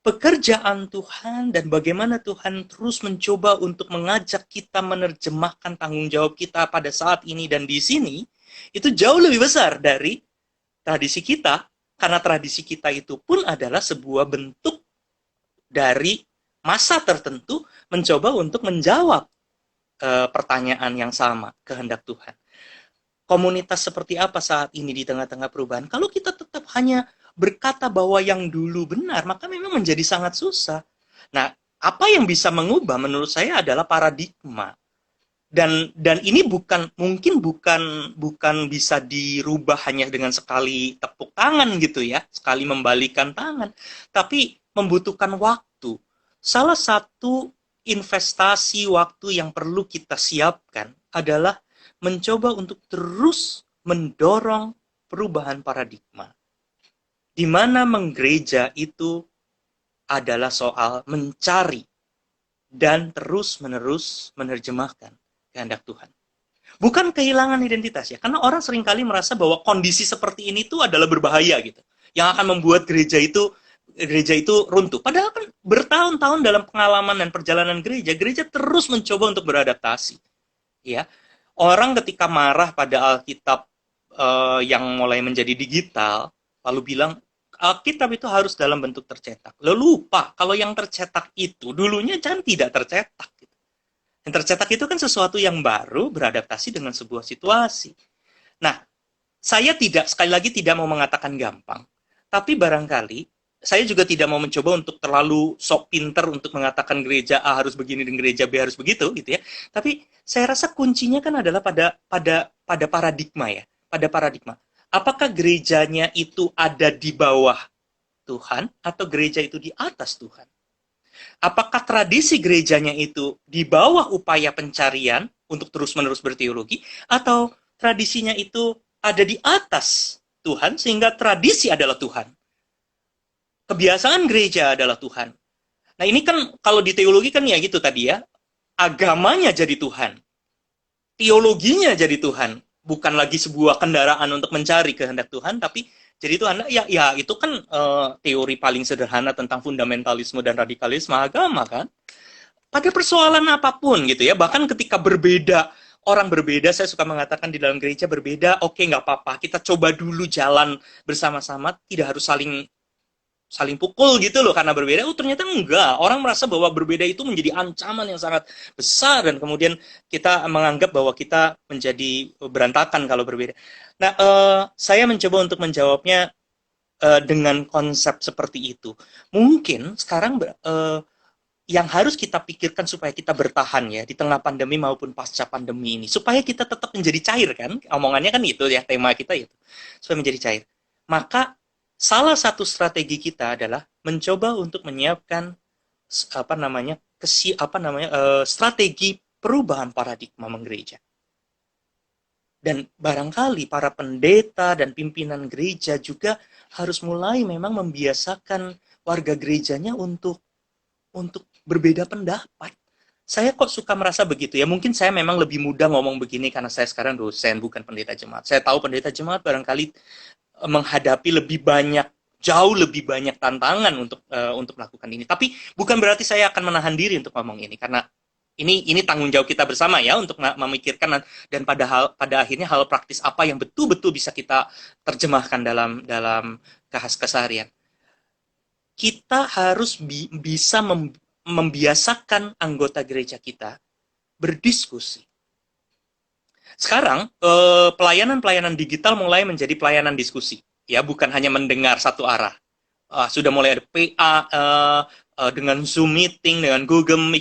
pekerjaan Tuhan dan bagaimana Tuhan terus mencoba untuk mengajak kita menerjemahkan tanggung jawab kita pada saat ini dan di sini, itu jauh lebih besar dari tradisi kita, karena tradisi kita itu pun adalah sebuah bentuk dari masa tertentu mencoba untuk menjawab pertanyaan yang sama, kehendak Tuhan. Komunitas seperti apa saat ini di tengah-tengah perubahan? Kalau kita tetap hanya berkata bahwa yang dulu benar, maka memang menjadi sangat susah. Nah, apa yang bisa mengubah menurut saya adalah paradigma. Dan ini mungkin bukan bisa dirubah hanya dengan sekali tepuk tangan gitu ya, sekali membalikan tangan, tapi membutuhkan waktu. Salah satu investasi waktu yang perlu kita siapkan adalah mencoba untuk terus mendorong perubahan paradigma. Di mana menggereja itu adalah soal mencari dan terus-menerus menerjemahkan kehendak Tuhan. Bukan kehilangan identitas ya, karena orang seringkali merasa bahwa kondisi seperti ini tuh adalah berbahaya gitu, yang akan membuat gereja itu runtuh. Padahal kan bertahun-tahun dalam pengalaman dan perjalanan gereja terus mencoba untuk beradaptasi. Ya, orang ketika marah pada Alkitab yang mulai menjadi digital, lalu bilang Alkitab itu harus dalam bentuk tercetak. Lalu lupa kalau yang tercetak itu dulunya kan tidak tercetak. Yang tercetak itu kan sesuatu yang baru beradaptasi dengan sebuah situasi. Nah, saya sekali lagi tidak mau mengatakan gampang, tapi barangkali saya juga tidak mau mencoba untuk terlalu sok pinter untuk mengatakan gereja A harus begini dan gereja B harus begitu gitu ya. Tapi saya rasa kuncinya kan adalah pada paradigma ya, pada paradigma. Apakah gerejanya itu ada di bawah Tuhan atau gereja itu di atas Tuhan? Apakah tradisi gerejanya itu di bawah upaya pencarian untuk terus-menerus berteologi atau tradisinya itu ada di atas Tuhan sehingga tradisi adalah Tuhan? Kebiasaan gereja adalah Tuhan. Nah ini kan kalau di teologi kan ya gitu tadi ya, agamanya jadi Tuhan, teologinya jadi Tuhan, bukan lagi sebuah kendaraan untuk mencari kehendak Tuhan, tapi jadi Tuhan. Ya itu kan teori paling sederhana tentang fundamentalisme dan radikalisme agama kan. Pada persoalan apapun gitu ya, bahkan ketika berbeda, orang berbeda, saya suka mengatakan di dalam gereja berbeda, oke nggak apa-apa, kita coba dulu jalan bersama-sama, tidak harus saling pukul gitu loh karena berbeda. Oh ternyata enggak. Orang merasa bahwa berbeda itu menjadi ancaman yang sangat besar dan kemudian kita menganggap bahwa kita menjadi berantakan kalau berbeda. Nah, saya mencoba untuk menjawabnya dengan konsep seperti itu. Mungkin sekarang yang harus kita pikirkan supaya kita bertahan ya di tengah pandemi maupun pasca pandemi ini, supaya kita tetap menjadi cair kan, omongannya kan itu ya, tema kita itu, supaya menjadi cair. Maka salah satu strategi kita adalah mencoba untuk menyiapkan strategi perubahan paradigma menggereja. Dan barangkali para pendeta dan pimpinan gereja juga harus mulai memang membiasakan warga gerejanya untuk berbeda pendapat. Saya kok suka merasa begitu ya. Mungkin saya memang lebih mudah ngomong begini karena saya sekarang dosen, bukan pendeta jemaat. Saya tahu pendeta jemaat barangkali menghadapi jauh lebih banyak tantangan untuk melakukan ini. Tapi bukan berarti saya akan menahan diri untuk ngomong ini karena ini tanggung jawab kita bersama ya untuk memikirkan dan pada akhirnya hal praktis apa yang betul-betul bisa kita terjemahkan dalam keseharian. Kita harus bisa membiasakan anggota gereja kita berdiskusi. Sekarang pelayanan digital mulai menjadi pelayanan diskusi, ya bukan hanya mendengar satu arah. Sudah mulai ada PA dengan Zoom meeting, dengan Google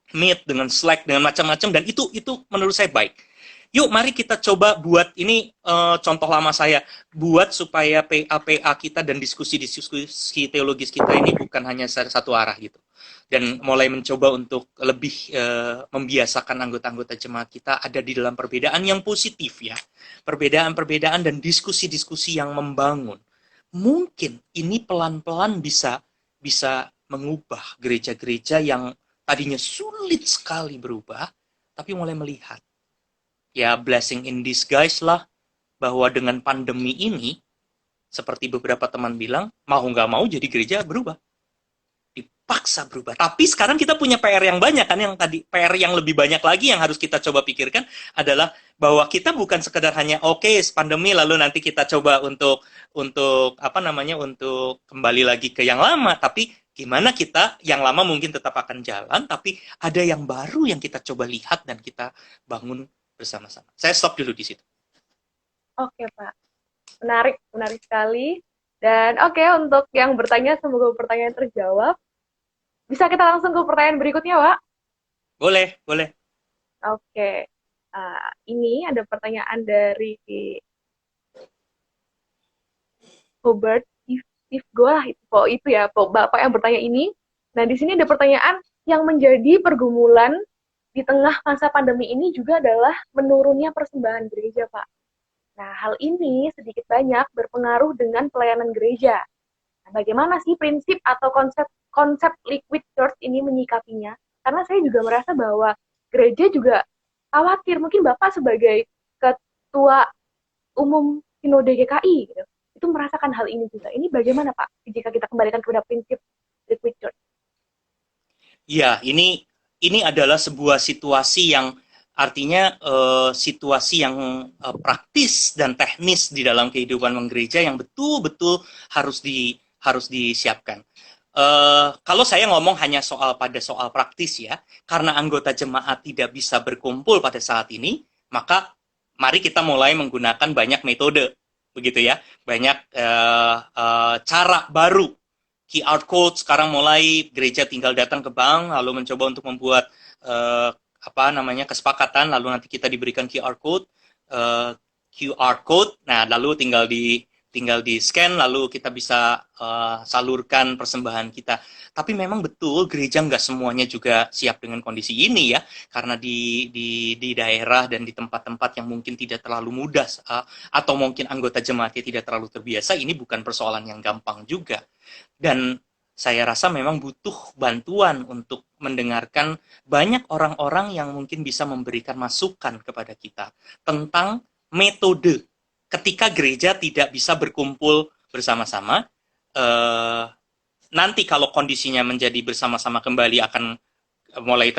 Meet, dengan Slack, dengan macam-macam, dan itu menurut saya baik. Yuk, mari kita coba buat ini contoh lama saya buat supaya PA kita dan diskusi teologis kita ini bukan hanya satu arah gitu. Dan mulai mencoba untuk lebih membiasakan anggota-anggota jemaat kita ada di dalam perbedaan yang positif ya. Perbedaan-perbedaan dan diskusi-diskusi yang membangun. Mungkin ini pelan-pelan bisa mengubah gereja-gereja yang tadinya sulit sekali berubah, tapi mulai melihat. Ya, blessing in disguise lah, bahwa dengan pandemi ini, seperti beberapa teman bilang, mau nggak mau jadi gereja berubah. Dipaksa berubah. Tapi sekarang kita punya PR yang banyak kan, yang tadi PR yang lebih banyak lagi yang harus kita coba pikirkan adalah bahwa kita bukan sekedar hanya pandemi lalu nanti kita coba untuk kembali lagi ke yang lama, tapi gimana kita yang lama mungkin tetap akan jalan, tapi ada yang baru yang kita coba lihat dan kita bangun bersama-sama. Saya stop dulu di situ. Oke, Pak. Menarik sekali. Dan untuk yang bertanya, semoga pertanyaan terjawab. Bisa kita langsung ke pertanyaan berikutnya, Pak? Boleh. Oke. Ini ada pertanyaan dari Hubert Steve Golah itu ya, Bapak yang bertanya ini. Nah, di sini ada pertanyaan yang menjadi pergumulan di tengah masa pandemi ini juga adalah menurunnya persembahan gereja, Pak. Nah, hal ini sedikit banyak berpengaruh dengan pelayanan gereja. Nah, bagaimana sih prinsip atau konsep liquid church ini menyikapinya? Karena saya juga merasa bahwa gereja juga khawatir, mungkin Bapak sebagai Ketua Umum Sinode GKI, gitu, itu merasakan hal ini juga. Ini bagaimana, Pak, jika kita kembalikan kepada prinsip liquid church? Ya, ini adalah sebuah situasi yang artinya situasi yang praktis dan teknis di dalam kehidupan gereja yang betul-betul harus disiapkan. Kalau saya ngomong hanya pada soal praktis ya, karena anggota jemaat tidak bisa berkumpul pada saat ini, maka mari kita mulai menggunakan banyak metode, begitu ya, banyak cara baru QR code. Sekarang mulai gereja tinggal datang ke bank lalu mencoba untuk membuat kesepakatan, lalu nanti kita diberikan QR code. Nah, lalu tinggal di scan, lalu kita bisa salurkan persembahan kita. Tapi memang betul gereja nggak semuanya juga siap dengan kondisi ini ya, karena di daerah dan di tempat-tempat yang mungkin tidak terlalu mudah atau mungkin anggota jemaatnya tidak terlalu terbiasa, ini bukan persoalan yang gampang juga. Dan saya rasa memang butuh bantuan untuk mendengarkan banyak orang-orang yang mungkin bisa memberikan masukan kepada kita tentang metode ketika gereja tidak bisa berkumpul bersama-sama. Nanti kalau kondisinya menjadi bersama-sama kembali akan mulai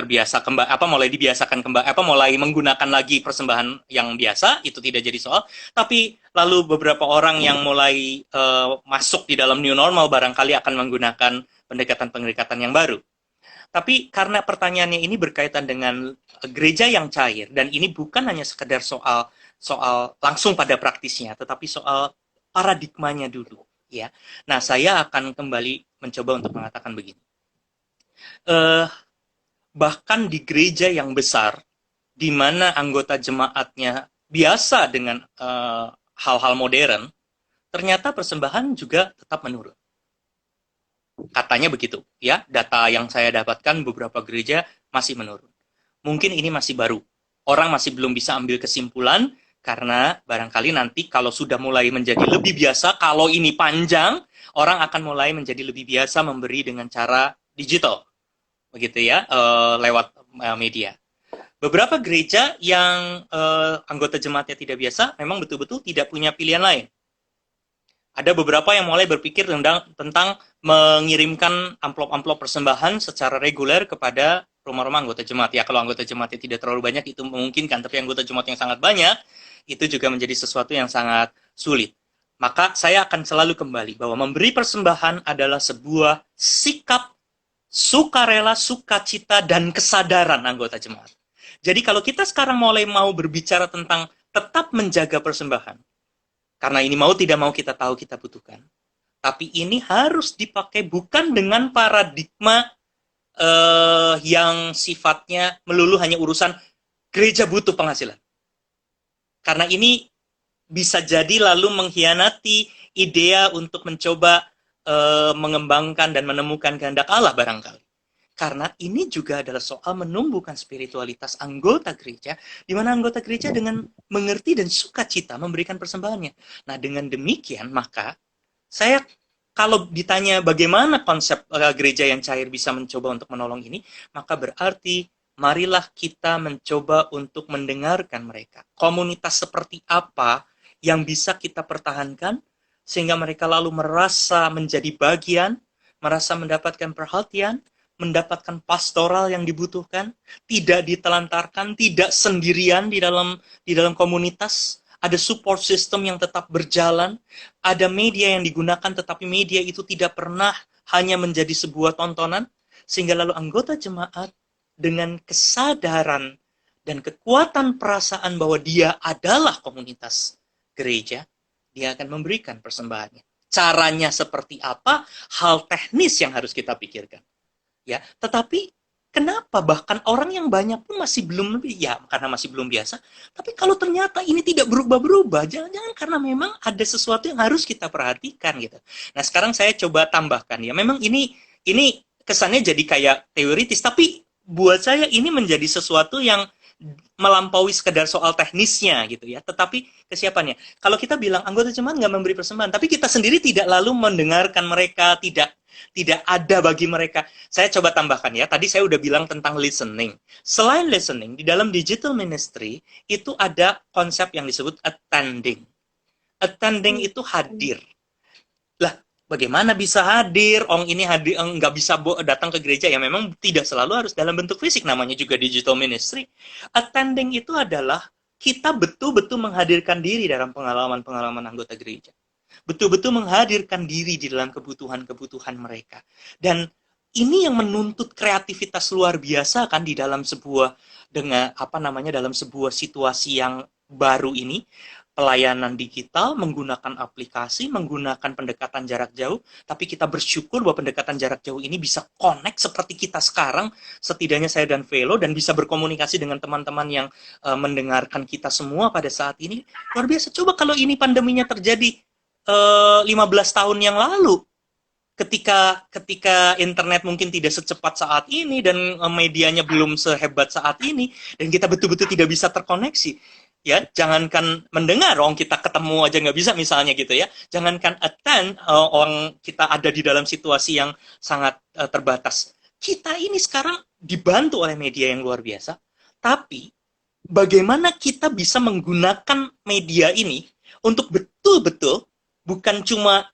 mulai menggunakan lagi persembahan yang biasa, itu tidak jadi soal. Tapi lalu beberapa orang yang mulai masuk di dalam new normal barangkali akan menggunakan pendekatan-pendekatan yang baru. Tapi karena pertanyaannya ini berkaitan dengan gereja yang cair, dan ini bukan hanya sekedar soal langsung pada praktisnya, tetapi soal paradigmanya dulu, ya. Nah, saya akan kembali mencoba untuk mengatakan begini. Bahkan di gereja yang besar, di mana anggota jemaatnya biasa dengan hal-hal modern, ternyata persembahan juga tetap menurun. Katanya begitu, ya. Data yang saya dapatkan, beberapa gereja masih menurun. Mungkin ini masih baru. Orang masih belum bisa ambil kesimpulan, karena barangkali nanti kalau sudah mulai menjadi lebih biasa, kalau ini panjang, orang akan mulai menjadi lebih biasa memberi dengan cara digital. Begitu ya, lewat media. Beberapa gereja yang anggota jemaatnya tidak biasa, memang betul-betul tidak punya pilihan lain. Ada beberapa yang mulai berpikir tentang mengirimkan amplop-amplop persembahan secara reguler kepada rumah-rumah anggota jemaat. Ya, kalau anggota jemaatnya tidak terlalu banyak, itu memungkinkan. Tapi anggota jemaat yang sangat banyak, itu juga menjadi sesuatu yang sangat sulit. Maka saya akan selalu kembali bahwa memberi persembahan adalah sebuah sikap sukarela, sukacita, dan kesadaran anggota jemaat. Jadi kalau kita sekarang mulai mau berbicara tentang tetap menjaga persembahan, karena ini mau tidak mau kita tahu kita butuhkan, tapi ini harus dipakai bukan dengan paradigma yang sifatnya melulu hanya urusan gereja butuh penghasilan. Karena ini bisa jadi lalu mengkhianati idea untuk mencoba mengembangkan dan menemukan kehendak Allah barangkali. Karena ini juga adalah soal menumbuhkan spiritualitas anggota gereja, di mana anggota gereja dengan mengerti dan sukacita memberikan persembahannya. Nah, dengan demikian, maka saya kalau ditanya bagaimana konsep gereja yang cair bisa mencoba untuk menolong ini, maka berarti marilah kita mencoba untuk mendengarkan mereka. Komunitas seperti apa yang bisa kita pertahankan, sehingga mereka lalu merasa menjadi bagian, merasa mendapatkan perhatian, mendapatkan pastoral yang dibutuhkan, tidak ditelantarkan, tidak sendirian di dalam komunitas, ada support system yang tetap berjalan, ada media yang digunakan, tetapi media itu tidak pernah hanya menjadi sebuah tontonan, sehingga lalu anggota jemaat dengan kesadaran dan kekuatan perasaan bahwa dia adalah komunitas gereja, dia akan memberikan persembahannya. Caranya seperti apa? Hal teknis yang harus kita pikirkan. Ya, tetapi kenapa bahkan orang yang banyak pun masih belum, ya karena masih belum biasa. Tapi kalau ternyata ini tidak berubah-berubah, jangan-jangan karena memang ada sesuatu yang harus kita perhatikan gitu. Nah, sekarang saya coba tambahkan ya. Memang ini kesannya jadi kayak teoritis, tapi buat saya ini menjadi sesuatu yang melampaui sekedar soal teknisnya gitu ya, tetapi kesiapannya. Kalau kita bilang anggota jemaat nggak memberi persembahan, tapi kita sendiri tidak lalu mendengarkan mereka, tidak ada bagi mereka. Saya coba tambahkan ya, tadi saya udah bilang tentang listening. Selain listening, di dalam digital ministry, itu ada konsep yang disebut attending. Attending itu hadir. Lah, bagaimana bisa hadir? Ini hadir, nggak bisa datang ke gereja, ya memang tidak selalu harus dalam bentuk fisik, namanya juga digital ministry. Attending itu adalah kita betul-betul menghadirkan diri dalam pengalaman-pengalaman anggota gereja. Betul-betul menghadirkan diri di dalam kebutuhan-kebutuhan mereka. Dan ini yang menuntut kreativitas luar biasa kan di dalam sebuah dalam sebuah situasi yang baru ini. pelayanan digital, menggunakan aplikasi, menggunakan pendekatan jarak jauh, tapi kita bersyukur bahwa pendekatan jarak jauh ini bisa connect seperti kita sekarang, setidaknya saya dan Velo, dan bisa berkomunikasi dengan teman-teman yang mendengarkan kita semua pada saat ini. Luar biasa. Coba kalau ini pandeminya terjadi 15 tahun yang lalu, ketika internet mungkin tidak secepat saat ini dan medianya belum sehebat saat ini dan kita betul-betul tidak bisa terkoneksi, ya jangankan mendengar, orang kita ketemu aja nggak bisa misalnya gitu ya, jangankan attend, orang kita ada di dalam situasi yang sangat terbatas. Kita ini sekarang dibantu oleh media yang luar biasa, tapi bagaimana kita bisa menggunakan media ini untuk betul-betul bukan cuma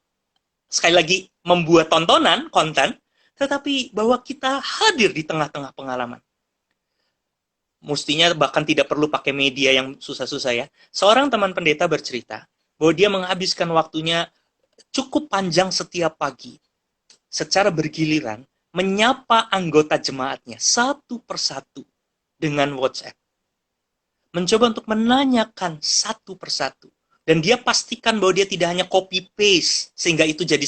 sekali lagi membuat tontonan, konten, tetapi bahwa kita hadir di tengah-tengah pengalaman. Mestinya bahkan tidak perlu pakai media yang susah-susah ya. Seorang teman pendeta bercerita bahwa dia menghabiskan waktunya cukup panjang setiap pagi, secara bergiliran, menyapa anggota jemaatnya satu persatu dengan WhatsApp. Mencoba untuk menanyakan satu persatu. Dan dia pastikan bahwa dia tidak hanya copy paste sehingga itu jadi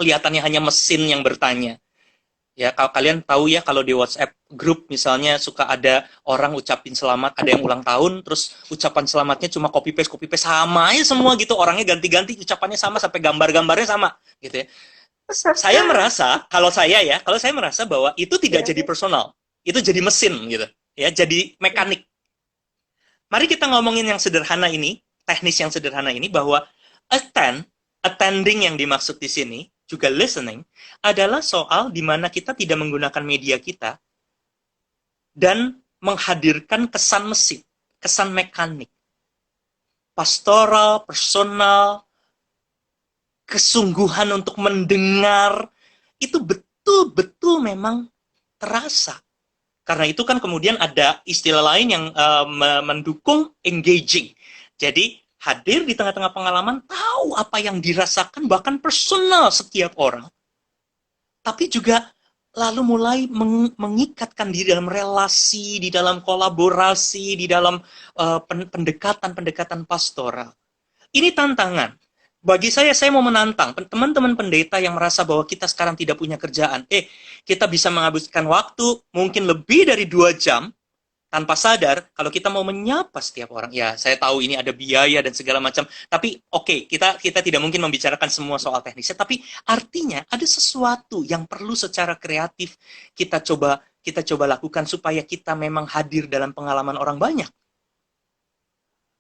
kelihatannya hanya mesin yang bertanya. Ya, kalau kalian tahu ya, kalau di WhatsApp grup misalnya suka ada orang ucapin selamat, ada yang ulang tahun, terus ucapan selamatnya cuma copy paste sama aja semua gitu, orangnya ganti-ganti, ucapannya sama sampai gambar-gambarnya sama gitu ya. Saya merasa, kalau saya merasa bahwa itu tidak jadi personal, itu jadi mesin gitu ya, jadi mekanik. Mari kita ngomongin yang sederhana ini, teknis yang sederhana ini, bahwa attending yang dimaksud di sini, juga listening, adalah soal di mana kita tidak menggunakan media kita dan menghadirkan kesan mesin, kesan mekanik, pastoral, personal, kesungguhan untuk mendengar, itu betul-betul memang terasa. Karena itu kan kemudian ada istilah lain yang mendukung engaging. Jadi hadir di tengah-tengah pengalaman, tahu apa yang dirasakan, bahkan personal setiap orang. Tapi juga lalu mulai mengikatkan diri dalam relasi, di dalam kolaborasi, di dalam pendekatan-pendekatan pastoral. Ini tantangan. Bagi saya mau menantang teman-teman pendeta yang merasa bahwa kita sekarang tidak punya kerjaan. Kita bisa menghabiskan waktu mungkin lebih dari 2 jam tanpa sadar kalau kita mau menyapa setiap orang. Ya, saya tahu ini ada biaya dan segala macam. Tapi kita tidak mungkin membicarakan semua soal teknisnya. Tapi artinya ada sesuatu yang perlu secara kreatif kita coba lakukan supaya kita memang hadir dalam pengalaman orang banyak.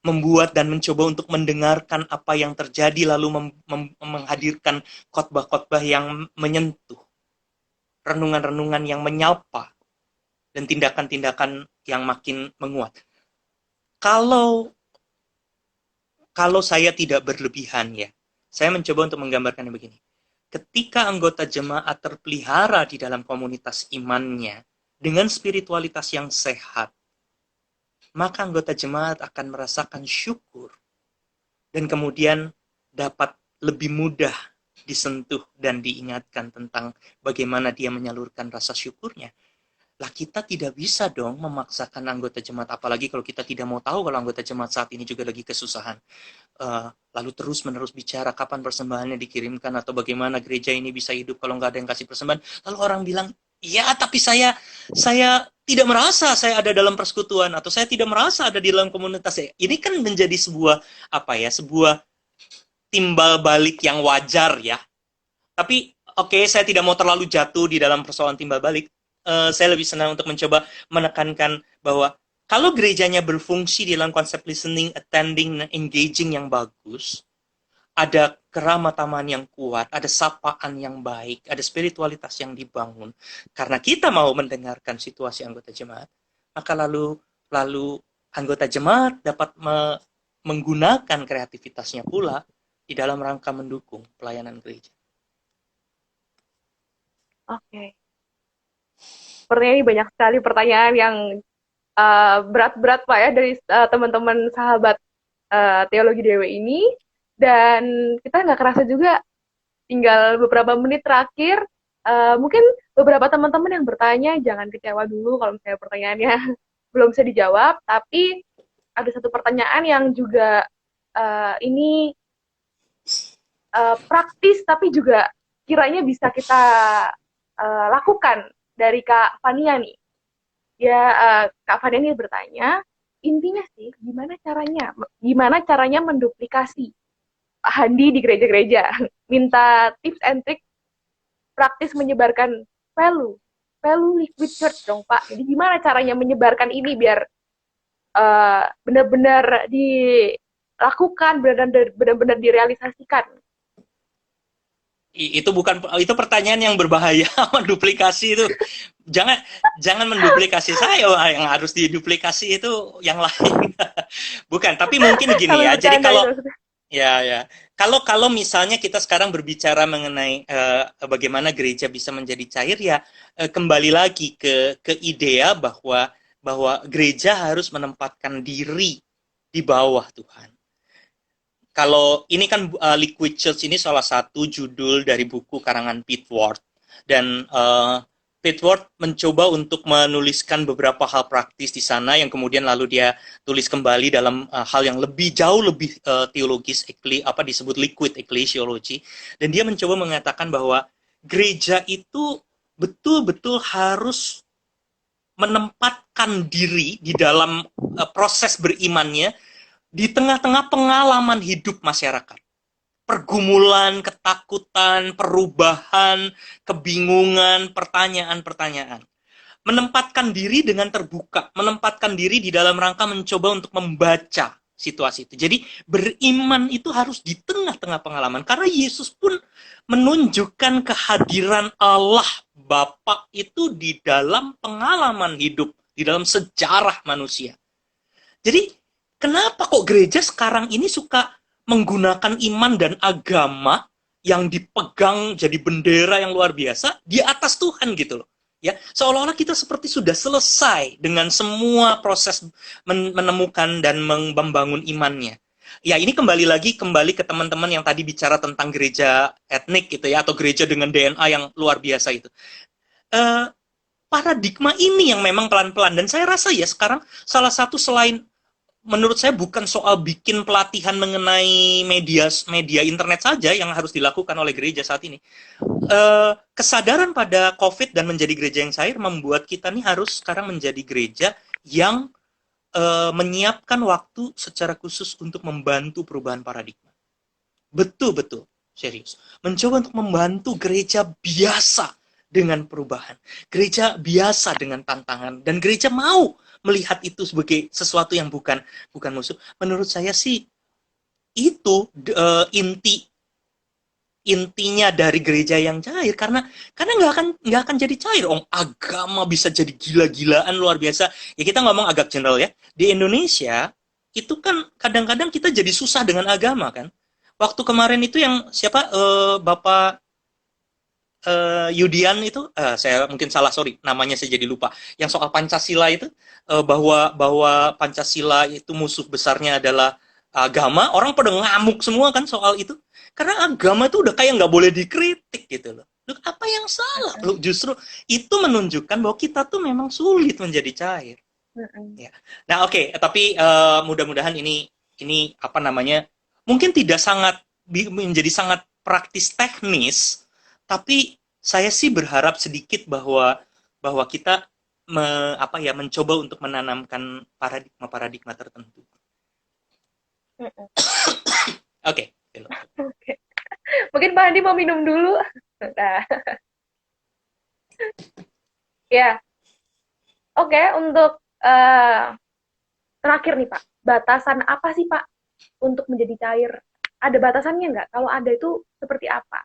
Membuat dan mencoba untuk mendengarkan apa yang terjadi, lalu menghadirkan khotbah-khotbah yang menyentuh, renungan-renungan yang menyapa, dan tindakan-tindakan yang makin menguat. Kalau saya tidak berlebihan ya, saya mencoba untuk menggambarkan begini. Ketika anggota jemaat terpelihara di dalam komunitas imannya dengan spiritualitas yang sehat, maka anggota jemaat akan merasakan syukur dan kemudian dapat lebih mudah disentuh dan diingatkan tentang bagaimana dia menyalurkan rasa syukurnya. Lah kita tidak bisa dong memaksakan anggota jemaat, apalagi kalau kita tidak mau tahu kalau anggota jemaat saat ini juga lagi kesusahan. Lalu terus-menerus bicara kapan persembahannya dikirimkan atau bagaimana gereja ini bisa hidup kalau nggak ada yang kasih persembahan. Lalu orang bilang, ya tapi saya tidak merasa saya ada dalam persekutuan atau saya tidak merasa ada di dalam komunitas. Ini kan menjadi sebuah sebuah timbal balik yang wajar ya. Tapi saya tidak mau terlalu jatuh di dalam persoalan timbal balik. Saya lebih senang untuk mencoba menekankan bahwa kalau gerejanya berfungsi di dalam konsep listening, attending, dan engaging yang bagus, ada keramataman yang kuat, ada sapaan yang baik, ada spiritualitas yang dibangun. Karena kita mau mendengarkan situasi anggota jemaat, maka lalu anggota jemaat dapat menggunakan kreativitasnya pula di dalam rangka mendukung pelayanan gereja. Oke. Sepertinya ini banyak sekali pertanyaan yang berat-berat Pak ya dari teman-teman sahabat Teologi Dewe ini. Dan kita nggak kerasa juga tinggal beberapa menit terakhir. Mungkin beberapa teman-teman yang bertanya jangan kecewa dulu kalau misalnya pertanyaannya belum bisa dijawab. Tapi ada satu pertanyaan yang juga ini praktis tapi juga kiranya bisa kita lakukan dari Kak Fania nih. Ya, Kak Fania ini bertanya, intinya sih gimana caranya menduplikasi Handi di gereja-gereja. Minta tips and trick praktis menyebarkan value, value liquid church dong Pak. Jadi gimana caranya menyebarkan ini biar benar-benar dilakukan, benar-benar direalisasikan. Itu pertanyaan yang berbahaya. Menduplikasi itu jangan jangan menduplikasi saya, yang harus diduplikasi itu yang lain. Bukan, tapi mungkin gini Sambil ya. Jadi bercanda kalau gitu. ya kalau misalnya kita sekarang berbicara mengenai bagaimana gereja bisa menjadi cair, ya kembali lagi ke idea bahwa gereja harus menempatkan diri di bawah Tuhan. Kalau ini kan Liquid Church ini salah satu judul dari buku karangan Pete Ward, dan Pete Ward mencoba untuk menuliskan beberapa hal praktis di sana yang kemudian lalu dia tulis kembali dalam hal yang jauh lebih teologis, apa disebut liquid ecclesiology, dan dia mencoba mengatakan bahwa gereja itu betul-betul harus menempatkan diri di dalam proses berimannya di tengah-tengah pengalaman hidup masyarakat. Pergumulan, ketakutan, perubahan, kebingungan, pertanyaan-pertanyaan. Menempatkan diri dengan terbuka, menempatkan diri di dalam rangka mencoba untuk membaca situasi itu. Jadi beriman itu harus di tengah-tengah pengalaman. Karena Yesus pun menunjukkan kehadiran Allah Bapa itu di dalam pengalaman hidup, di dalam sejarah manusia. Jadi kenapa kok gereja sekarang ini suka menggunakan iman dan agama yang dipegang jadi bendera yang luar biasa di atas Tuhan gitu loh. Ya, seolah-olah kita seperti sudah selesai dengan semua proses menemukan dan membangun imannya. Ya, ini kembali ke teman-teman yang tadi bicara tentang gereja etnik gitu ya, atau gereja dengan DNA yang luar biasa itu. Paradigma ini yang memang pelan-pelan, dan saya rasa ya sekarang salah satu, selain menurut saya bukan soal bikin pelatihan mengenai media internet saja yang harus dilakukan oleh gereja saat ini. Kesadaran pada COVID dan menjadi gereja yang cair membuat kita nih harus sekarang menjadi gereja yang menyiapkan waktu secara khusus untuk membantu perubahan paradigma. Betul-betul serius. Mencoba untuk membantu gereja biasa dengan perubahan. Gereja biasa dengan tantangan. Dan gereja mau melihat itu sebagai sesuatu yang bukan musuh. Menurut saya sih itu intinya dari gereja yang cair, karena nggak akan jadi cair. Agama bisa jadi gila-gilaan luar biasa. Ya kita ngomong agak general ya. Di Indonesia itu kan kadang-kadang kita jadi susah dengan agama kan. Waktu kemarin itu yang siapa Bapak Yudian itu, saya mungkin salah, sorry, namanya saya jadi lupa. Yang soal Pancasila itu, bahwa Pancasila itu musuh besarnya adalah agama, orang pada ngamuk semua kan soal itu. Karena agama itu udah kayak nggak boleh dikritik gitu loh. Loh, apa yang salah? Loh, justru itu menunjukkan bahwa kita tuh memang sulit menjadi cair. Ya. Nah, oke, tapi mudah-mudahan ini apa namanya? Mungkin tidak menjadi sangat praktis teknis, tapi saya sih berharap sedikit bahwa kita mencoba untuk menanamkan paradigma tertentu. Oke. Oke. Mungkin Pak Andi mau minum dulu. Nah. Ya. Oke, untuk terakhir nih Pak, batasan apa sih Pak untuk menjadi cair? Ada batasannya nggak? Kalau ada itu seperti apa?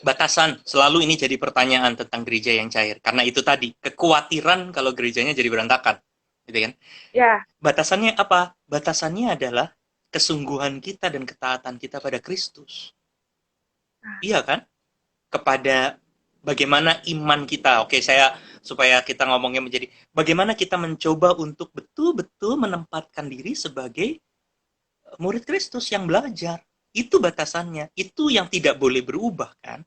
Batasan, selalu ini jadi pertanyaan tentang gereja yang cair. Karena itu tadi, kekhawatiran kalau gerejanya jadi berantakan. Gitu kan? Ya. Batasannya apa? Batasannya adalah kesungguhan kita dan ketaatan kita pada Kristus. Iya kan? Kepada bagaimana iman kita. Oke, supaya kita ngomongnya menjadi bagaimana kita mencoba untuk betul-betul menempatkan diri sebagai murid Kristus yang belajar. Itu batasannya. Itu yang tidak boleh berubah kan?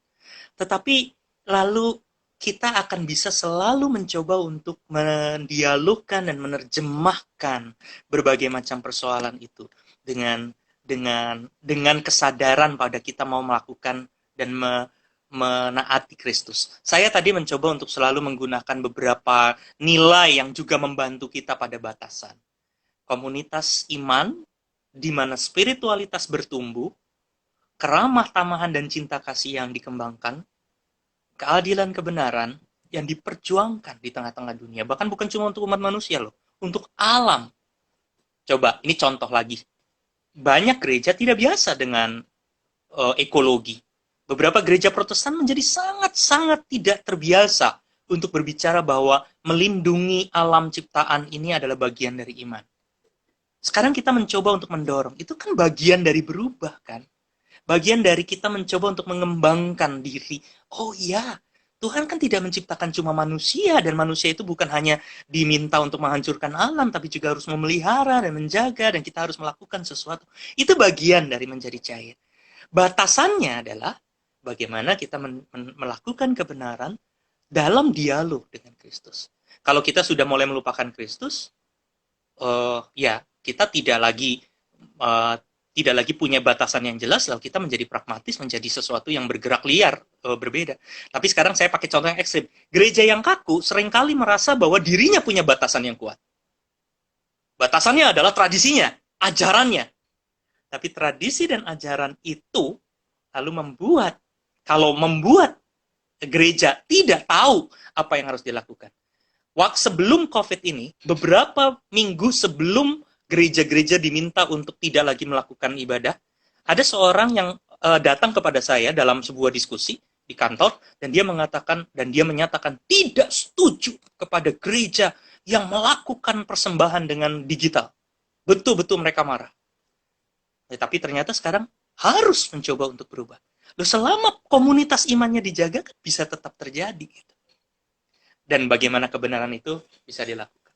Tetapi lalu kita akan bisa selalu mencoba untuk mendialogkan dan menerjemahkan berbagai macam persoalan itu dengan kesadaran pada kita mau melakukan dan menaati Kristus. Saya tadi mencoba untuk selalu menggunakan beberapa nilai yang juga membantu kita pada batasan. Komunitas iman, di mana spiritualitas bertumbuh, keramah tamahan dan cinta kasih yang dikembangkan, keadilan kebenaran yang diperjuangkan di tengah-tengah dunia. Bahkan bukan cuma untuk umat manusia loh, untuk alam. Coba, ini contoh lagi. Banyak gereja tidak biasa dengan ekologi. Beberapa gereja Protestan menjadi sangat-sangat tidak terbiasa untuk berbicara bahwa melindungi alam ciptaan ini adalah bagian dari iman. Sekarang kita mencoba untuk mendorong. Itu kan bagian dari berubah kan? Bagian dari kita mencoba untuk mengembangkan diri. Oh iya, Tuhan kan tidak menciptakan cuma manusia, dan manusia itu bukan hanya diminta untuk menghancurkan alam, tapi juga harus memelihara dan menjaga, dan kita harus melakukan sesuatu. Itu bagian dari menjadi cair. Batasannya adalah bagaimana kita melakukan kebenaran dalam dialog dengan Kristus. Kalau kita sudah mulai melupakan Kristus, ya kita tidak lagi punya batasan yang jelas, lalu kita menjadi pragmatis, menjadi sesuatu yang bergerak liar, berbeda. Tapi sekarang saya pakai contoh yang ekstrim. Gereja yang kaku seringkali merasa bahwa dirinya punya batasan yang kuat. Batasannya adalah tradisinya, ajarannya. Tapi tradisi dan ajaran itu lalu kalau membuat gereja tidak tahu apa yang harus dilakukan. Waktu sebelum COVID ini, beberapa minggu sebelum gereja-gereja diminta untuk tidak lagi melakukan ibadah, ada seorang yang datang kepada saya dalam sebuah diskusi di kantor, dan dia menyatakan tidak setuju kepada gereja yang melakukan persembahan dengan digital. Betul-betul mereka marah. Tapi ternyata sekarang harus mencoba untuk berubah. Loh, selama komunitas imannya dijaga, kan bisa tetap terjadi. Dan bagaimana kebenaran itu bisa dilakukan.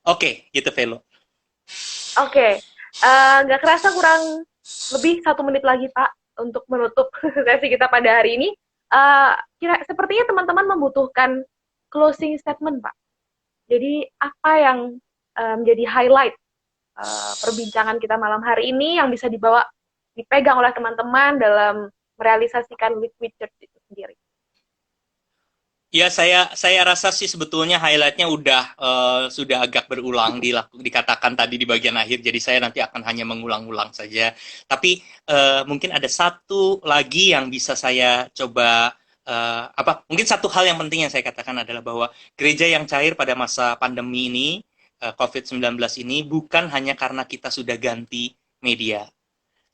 Oke, gitu Velo. Oke, nggak kerasa kurang lebih 1 menit lagi Pak untuk menutup sesi kita pada hari ini. Sepertinya teman-teman membutuhkan closing statement Pak. Jadi apa yang menjadi highlight perbincangan kita malam hari ini yang bisa dipegang oleh teman-teman dalam merealisasikan Liquid Church itu sendiri? Ya, saya rasa sih sebetulnya highlightnya sudah agak berulang dikatakan tadi di bagian akhir, jadi saya nanti akan hanya mengulang-ulang saja. Tapi mungkin ada satu lagi yang bisa saya coba mungkin satu hal yang penting yang saya katakan adalah bahwa gereja yang cair pada masa pandemi ini, COVID-19 ini, bukan hanya karena kita sudah ganti media.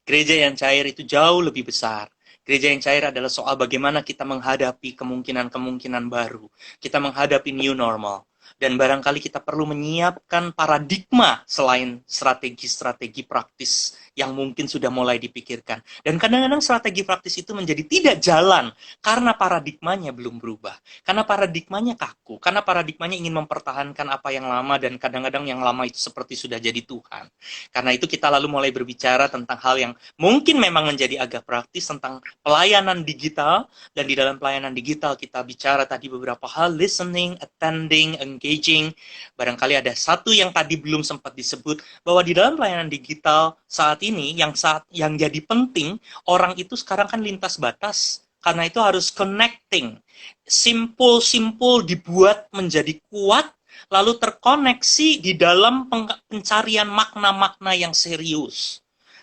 Gereja yang cair itu jauh lebih besar. Gereja yang cair adalah soal bagaimana kita menghadapi kemungkinan-kemungkinan baru. Kita menghadapi new normal. Dan barangkali kita perlu menyiapkan paradigma selain strategi-strategi praktis yang mungkin sudah mulai dipikirkan. Dan kadang-kadang strategi praktis itu menjadi tidak jalan karena paradigmanya belum berubah. Karena paradigmanya kaku. Karena paradigmanya ingin mempertahankan apa yang lama, dan kadang-kadang yang lama itu seperti sudah jadi Tuhan. Karena itu kita lalu mulai berbicara tentang hal yang mungkin memang menjadi agak praktis, tentang pelayanan digital. Dan di dalam pelayanan digital kita bicara tadi beberapa hal: listening, attending, engaging. Barangkali ada satu yang tadi belum sempat disebut, bahwa di dalam pelayanan digital saat ini yang jadi penting, orang itu sekarang kan lintas batas. Karena itu harus connecting. Simpul-simpul dibuat menjadi kuat, lalu terkoneksi di dalam pencarian makna-makna yang serius.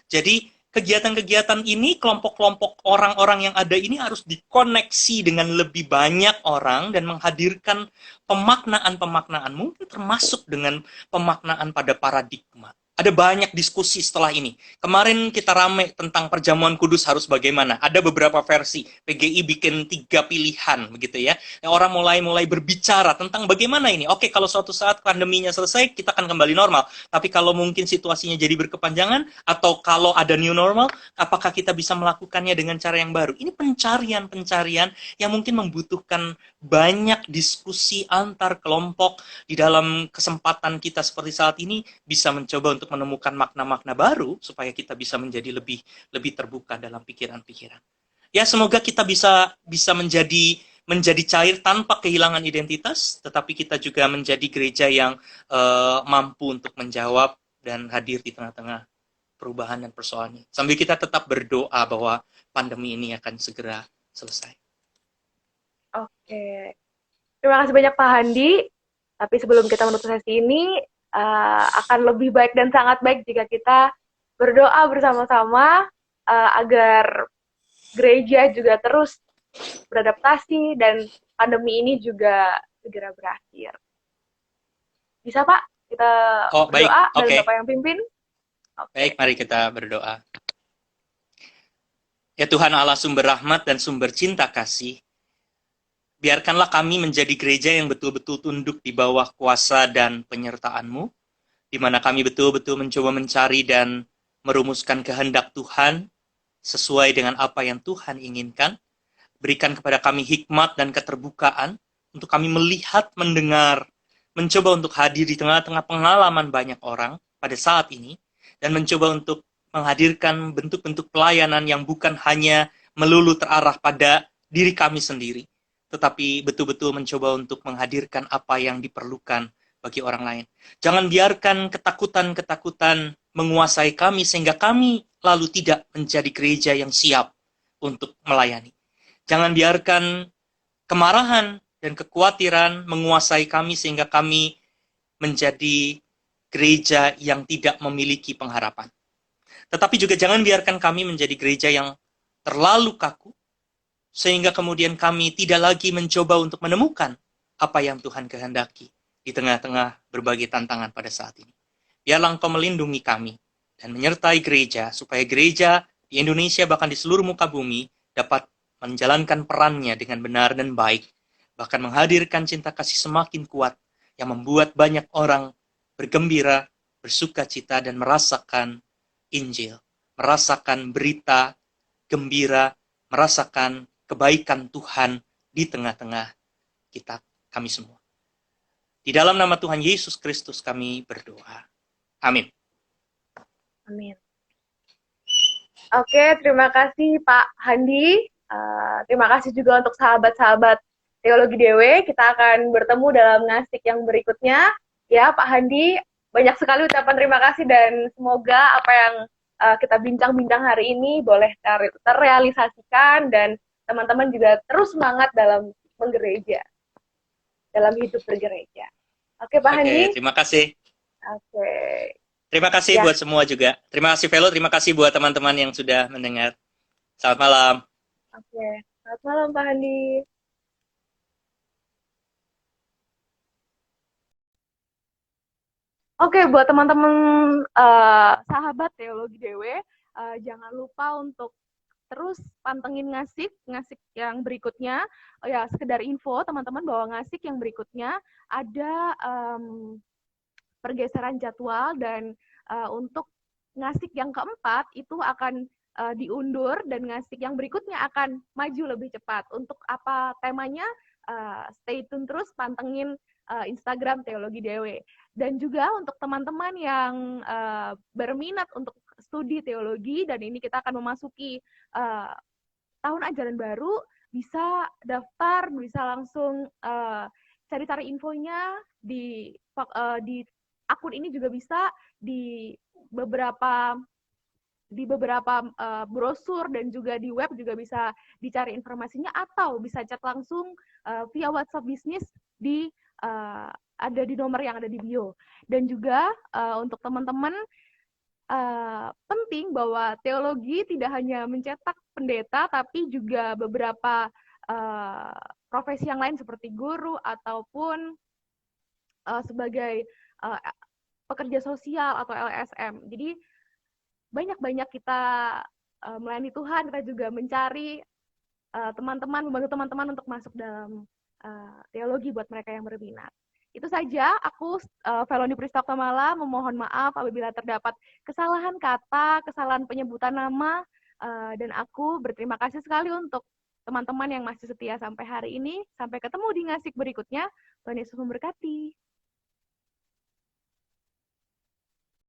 Jadi kegiatan-kegiatan ini, kelompok-kelompok orang-orang yang ada ini harus dikoneksi dengan lebih banyak orang dan menghadirkan pemaknaan-pemaknaan, mungkin termasuk dengan pemaknaan pada paradigma. Ada banyak diskusi setelah ini. Kemarin kita rame tentang perjamuan kudus harus bagaimana. Ada beberapa versi. PGI bikin 3 pilihan, begitu ya. Orang mulai berbicara tentang bagaimana ini. Oke, kalau suatu saat pandeminya selesai, kita akan kembali normal. Tapi kalau mungkin situasinya jadi berkepanjangan, atau kalau ada new normal, apakah kita bisa melakukannya dengan cara yang baru? Ini pencarian-pencarian yang mungkin membutuhkan banyak diskusi antar kelompok. Di dalam kesempatan kita seperti saat ini, bisa mencoba untuk menemukan makna-makna baru supaya kita bisa menjadi lebih terbuka dalam pikiran-pikiran. Ya, semoga kita bisa menjadi menjadi cair tanpa kehilangan identitas, tetapi kita juga menjadi gereja yang mampu untuk menjawab dan hadir di tengah-tengah perubahan dan persoalan ini. Sambil kita tetap berdoa bahwa pandemi ini akan segera selesai. Oke. Terima kasih banyak Pak Handi. Tapi sebelum kita menutup sesi ini, akan lebih baik dan sangat baik jika kita berdoa bersama-sama agar gereja juga terus beradaptasi dan pandemi ini juga segera berakhir. Bisa Pak? Kita Baik, berdoa dan oke. Bapak yang pimpin. Baik, mari kita berdoa. Ya Tuhan Allah sumber rahmat dan sumber cinta kasih, biarkanlah kami menjadi gereja yang betul-betul tunduk di bawah kuasa dan penyertaan-Mu, di mana kami betul-betul mencoba mencari dan merumuskan kehendak Tuhan sesuai dengan apa yang Tuhan inginkan. Berikan kepada kami hikmat dan keterbukaan untuk kami melihat, mendengar, mencoba untuk hadir di tengah-tengah pengalaman banyak orang pada saat ini, dan mencoba untuk menghadirkan bentuk-bentuk pelayanan yang bukan hanya melulu terarah pada diri kami sendiri, tetapi betul-betul mencoba untuk menghadirkan apa yang diperlukan bagi orang lain. Jangan biarkan ketakutan-ketakutan menguasai kami sehingga kami lalu tidak menjadi gereja yang siap untuk melayani. Jangan biarkan kemarahan dan kekhawatiran menguasai kami sehingga kami menjadi gereja yang tidak memiliki pengharapan. Tetapi juga jangan biarkan kami menjadi gereja yang terlalu kaku, sehingga kemudian kami tidak lagi mencoba untuk menemukan apa yang Tuhan kehendaki di tengah-tengah berbagai tantangan pada saat ini. Biarlah Engkau melindungi kami dan menyertai gereja, supaya gereja di Indonesia bahkan di seluruh muka bumi dapat menjalankan perannya dengan benar dan baik, bahkan menghadirkan cinta kasih semakin kuat yang membuat banyak orang bergembira, bersuka cita, dan merasakan Injil, merasakan berita gembira, merasakan kebaikan Tuhan di tengah-tengah kami semua. Di dalam nama Tuhan Yesus Kristus kami berdoa. Amin. Amin. Oke, terima kasih Pak Handi. Terima kasih juga untuk sahabat-sahabat Teologi DW. Kita akan bertemu dalam ngasik yang berikutnya. Ya, Pak Handi, banyak sekali ucapan terima kasih dan semoga apa yang kita bincang-bincang hari ini boleh terrealisasikan dan teman-teman juga terus semangat dalam menggereja, dalam hidup bergereja. Oke, Pak Handi. Terima kasih. Oke. Terima kasih buat semua juga. Terima kasih Velo, terima kasih buat teman-teman yang sudah mendengar. Selamat malam. Oke, selamat malam Pak Handi. Oke, buat teman-teman sahabat Teologi DW, jangan lupa untuk terus pantengin ngasik yang berikutnya. Ya, sekedar info teman-teman bahwa ngasik yang berikutnya ada pergeseran jadwal dan untuk ngasik yang keempat itu akan diundur dan ngasik yang berikutnya akan maju lebih cepat. Untuk apa temanya? Stay tune terus, pantengin Instagram Teologi DW. Dan juga untuk teman-teman yang berminat untuk studi teologi dan ini kita akan memasuki tahun ajaran baru, bisa daftar, bisa langsung cari-cari infonya di akun ini juga bisa di beberapa brosur dan juga di web juga bisa dicari informasinya atau bisa chat langsung via WhatsApp bisnis di ada di nomor yang ada di bio. Dan juga untuk teman-teman penting bahwa teologi tidak hanya mencetak pendeta tapi juga beberapa profesi yang lain seperti guru ataupun sebagai pekerja sosial atau LSM. Jadi banyak-banyak kita melayani Tuhan, kita juga mencari teman-teman, membantu teman-teman untuk masuk dalam teologi buat mereka yang berminat. Itu saja, aku Veloni Pristaktomala memohon maaf apabila terdapat kesalahan kata, kesalahan penyebutan nama, dan aku berterima kasih sekali untuk teman-teman yang masih setia sampai hari ini. Sampai ketemu di ngasik berikutnya. Tuhan Yesus memberkati.